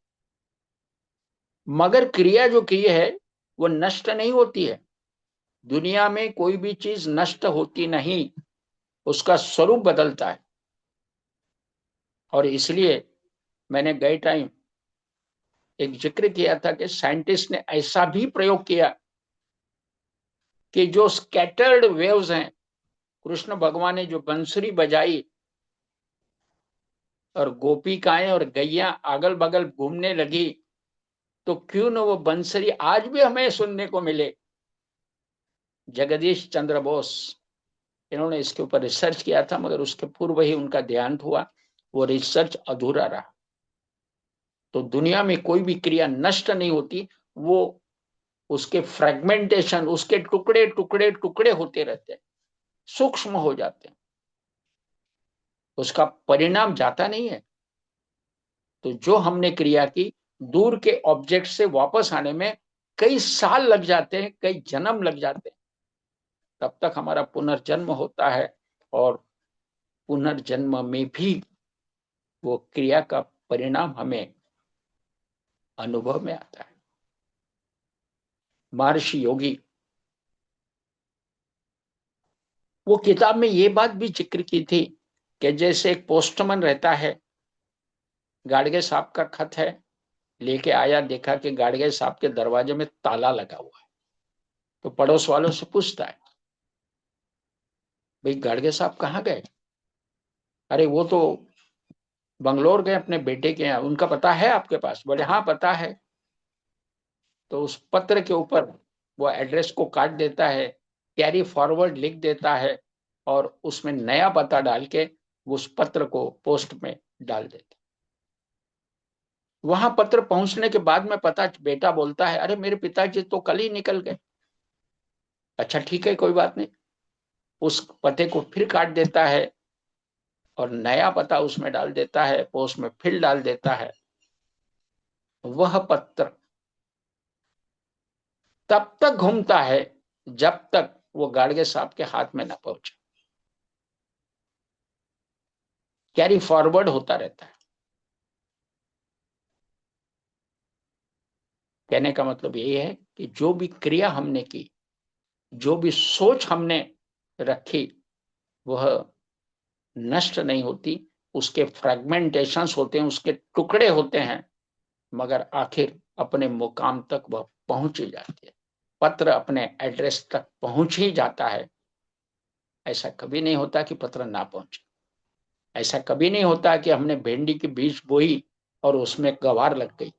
मगर क्रिया जो की है वो नष्ट नहीं होती है। दुनिया में कोई भी चीज नष्ट होती नहीं, उसका स्वरूप बदलता है। और इसलिए मैंने गए टाइम एक जिक्र किया था कि साइंटिस्ट ने ऐसा भी प्रयोग किया कि जो स्कैटर्ड वेव्स हैं, कृष्ण भगवान ने जो बंसुरी बजाई और गोपिकाएं और गैया अगल बगल घूमने लगी, तो क्यों न वो बंसरी आज भी हमें सुनने को मिले। जगदीश चंद्र बोस, इन्होंने इसके ऊपर रिसर्च किया था, मगर उसके पूर्व ही उनका देहांत हुआ। वो रिसर्च अधूरा रहा। तो दुनिया में कोई भी क्रिया नष्ट नहीं होती, वो उसके फ्रेगमेंटेशन, उसके टुकड़े टुकड़े टुकड़े होते रहते हैं, सूक्ष्म हो जाते हैं, उसका परिणाम जाता नहीं है। तो जो हमने क्रिया की, दूर के ऑब्जेक्ट से वापस आने में कई साल लग जाते हैं, कई जन्म लग जाते हैं, तब तक हमारा पुनर्जन्म होता है। और पुनर्जन्म में भी वो क्रिया का परिणाम हमें अनुभव में आता है। महर्षि योगी, वो किताब में ये बात भी जिक्र की थी कि जैसे एक पोस्टमैन रहता है, गाड़गे साहब का खत है, लेके आया, देखा कि गाड़गे साहब के दरवाजे में ताला लगा हुआ है, तो पड़ोस वालों से पूछता है, भाई गाड़गे साहब कहाँ गए? अरे वो तो बंगलोर गए अपने बेटे के यहाँ, उनका पता है आपके पास? बोले हाँ पता है। तो उस पत्र के ऊपर वो एड्रेस को काट देता है, कैरी फॉरवर्ड लिख देता है, और उसमें नया पता डाल के उस पत्र को पोस्ट में डाल देता। वहां पत्र पहुंचने के बाद में पता, बेटा बोलता है, अरे मेरे पिताजी तो कल ही निकल गए। अच्छा ठीक है, कोई बात नहीं। उस पते को फिर काट देता है और नया पता उसमें डाल देता है, पोस्ट में फिर डाल देता है। वह पत्र तब तक घूमता है जब तक वो गाड़गे साहब के हाथ में न पहुंचे, कैरी फॉरवर्ड होता रहता है। कहने का मतलब यही है कि जो भी क्रिया हमने की, जो भी सोच हमने रखी, वह नष्ट नहीं होती। उसके फ्रेगमेंटेशंस होते हैं, उसके टुकड़े होते हैं, मगर आखिर अपने मुकाम तक वह पहुंच ही जाती है। पत्र अपने एड्रेस तक पहुंच ही जाता है। ऐसा कभी नहीं होता कि पत्र ना पहुंचे। ऐसा कभी नहीं होता कि हमने भिंडी की बीज बोई और उसमें गवार लग गई।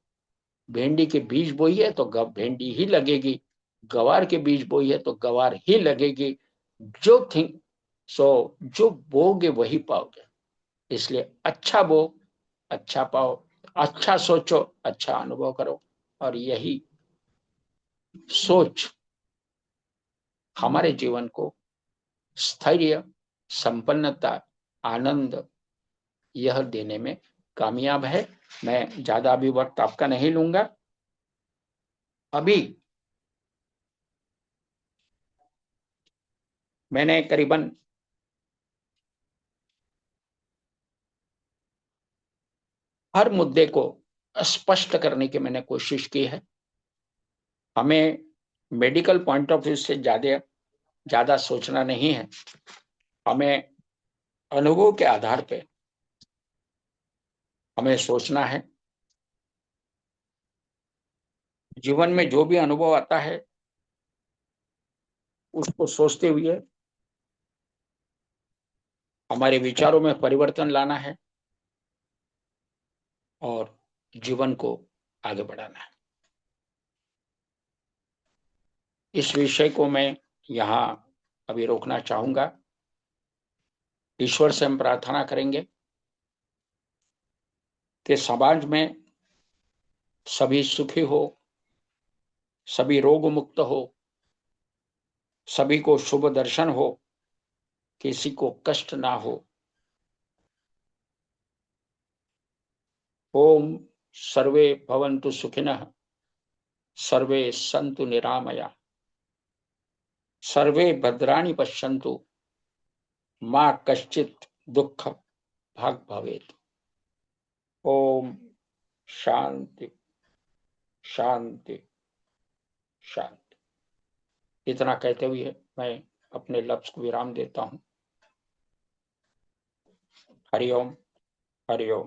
भिंडी के बीज बोई है तो भिंडी ही लगेगी, गवार के बीज बोई है तो गवार ही लगेगी। जो थिंग सो जो बोगे वही पाओगे। इसलिए अच्छा बो, अच्छा पाओ, अच्छा सोचो, अच्छा अनुभव करो। और यही सोच हमारे जीवन को स्थैर्य, संपन्नता, आनंद यह देने में कामयाब है। मैं ज्यादा अभी वक्त आपका नहीं लूंगा। अभी मैंने करीबन हर मुद्दे को स्पष्ट करने की मैंने कोशिश की है। हमें मेडिकल पॉइंट ऑफ व्यू से ज्यादा ज्यादा सोचना नहीं है। हमें अनुभव के आधार पे हमें सोचना है। जीवन में जो भी अनुभव आता है उसको सोचते हुए हमारे विचारों में परिवर्तन लाना है और जीवन को आगे बढ़ाना है। इस विषय को मैं यहाँ अभी रोकना चाहूंगा। ईश्वर से हम प्रार्थना करेंगे कि समाज में सभी सुखी हो, सभी रोग मुक्त हो, सभी को शुभ दर्शन हो, किसी को कष्ट ना हो। ओम सर्वे भवन्तु सुखिनः, सर्वे सन्तु निरामया, सर्वे भद्राणि पश्यन्तु, मां कश्चित् दुःख भाग भवेत्। ओम शांति शांति शांति। इतना कहते हुए मैं अपने लफ्ज को विराम देता हूं। हरिओम हरिओम।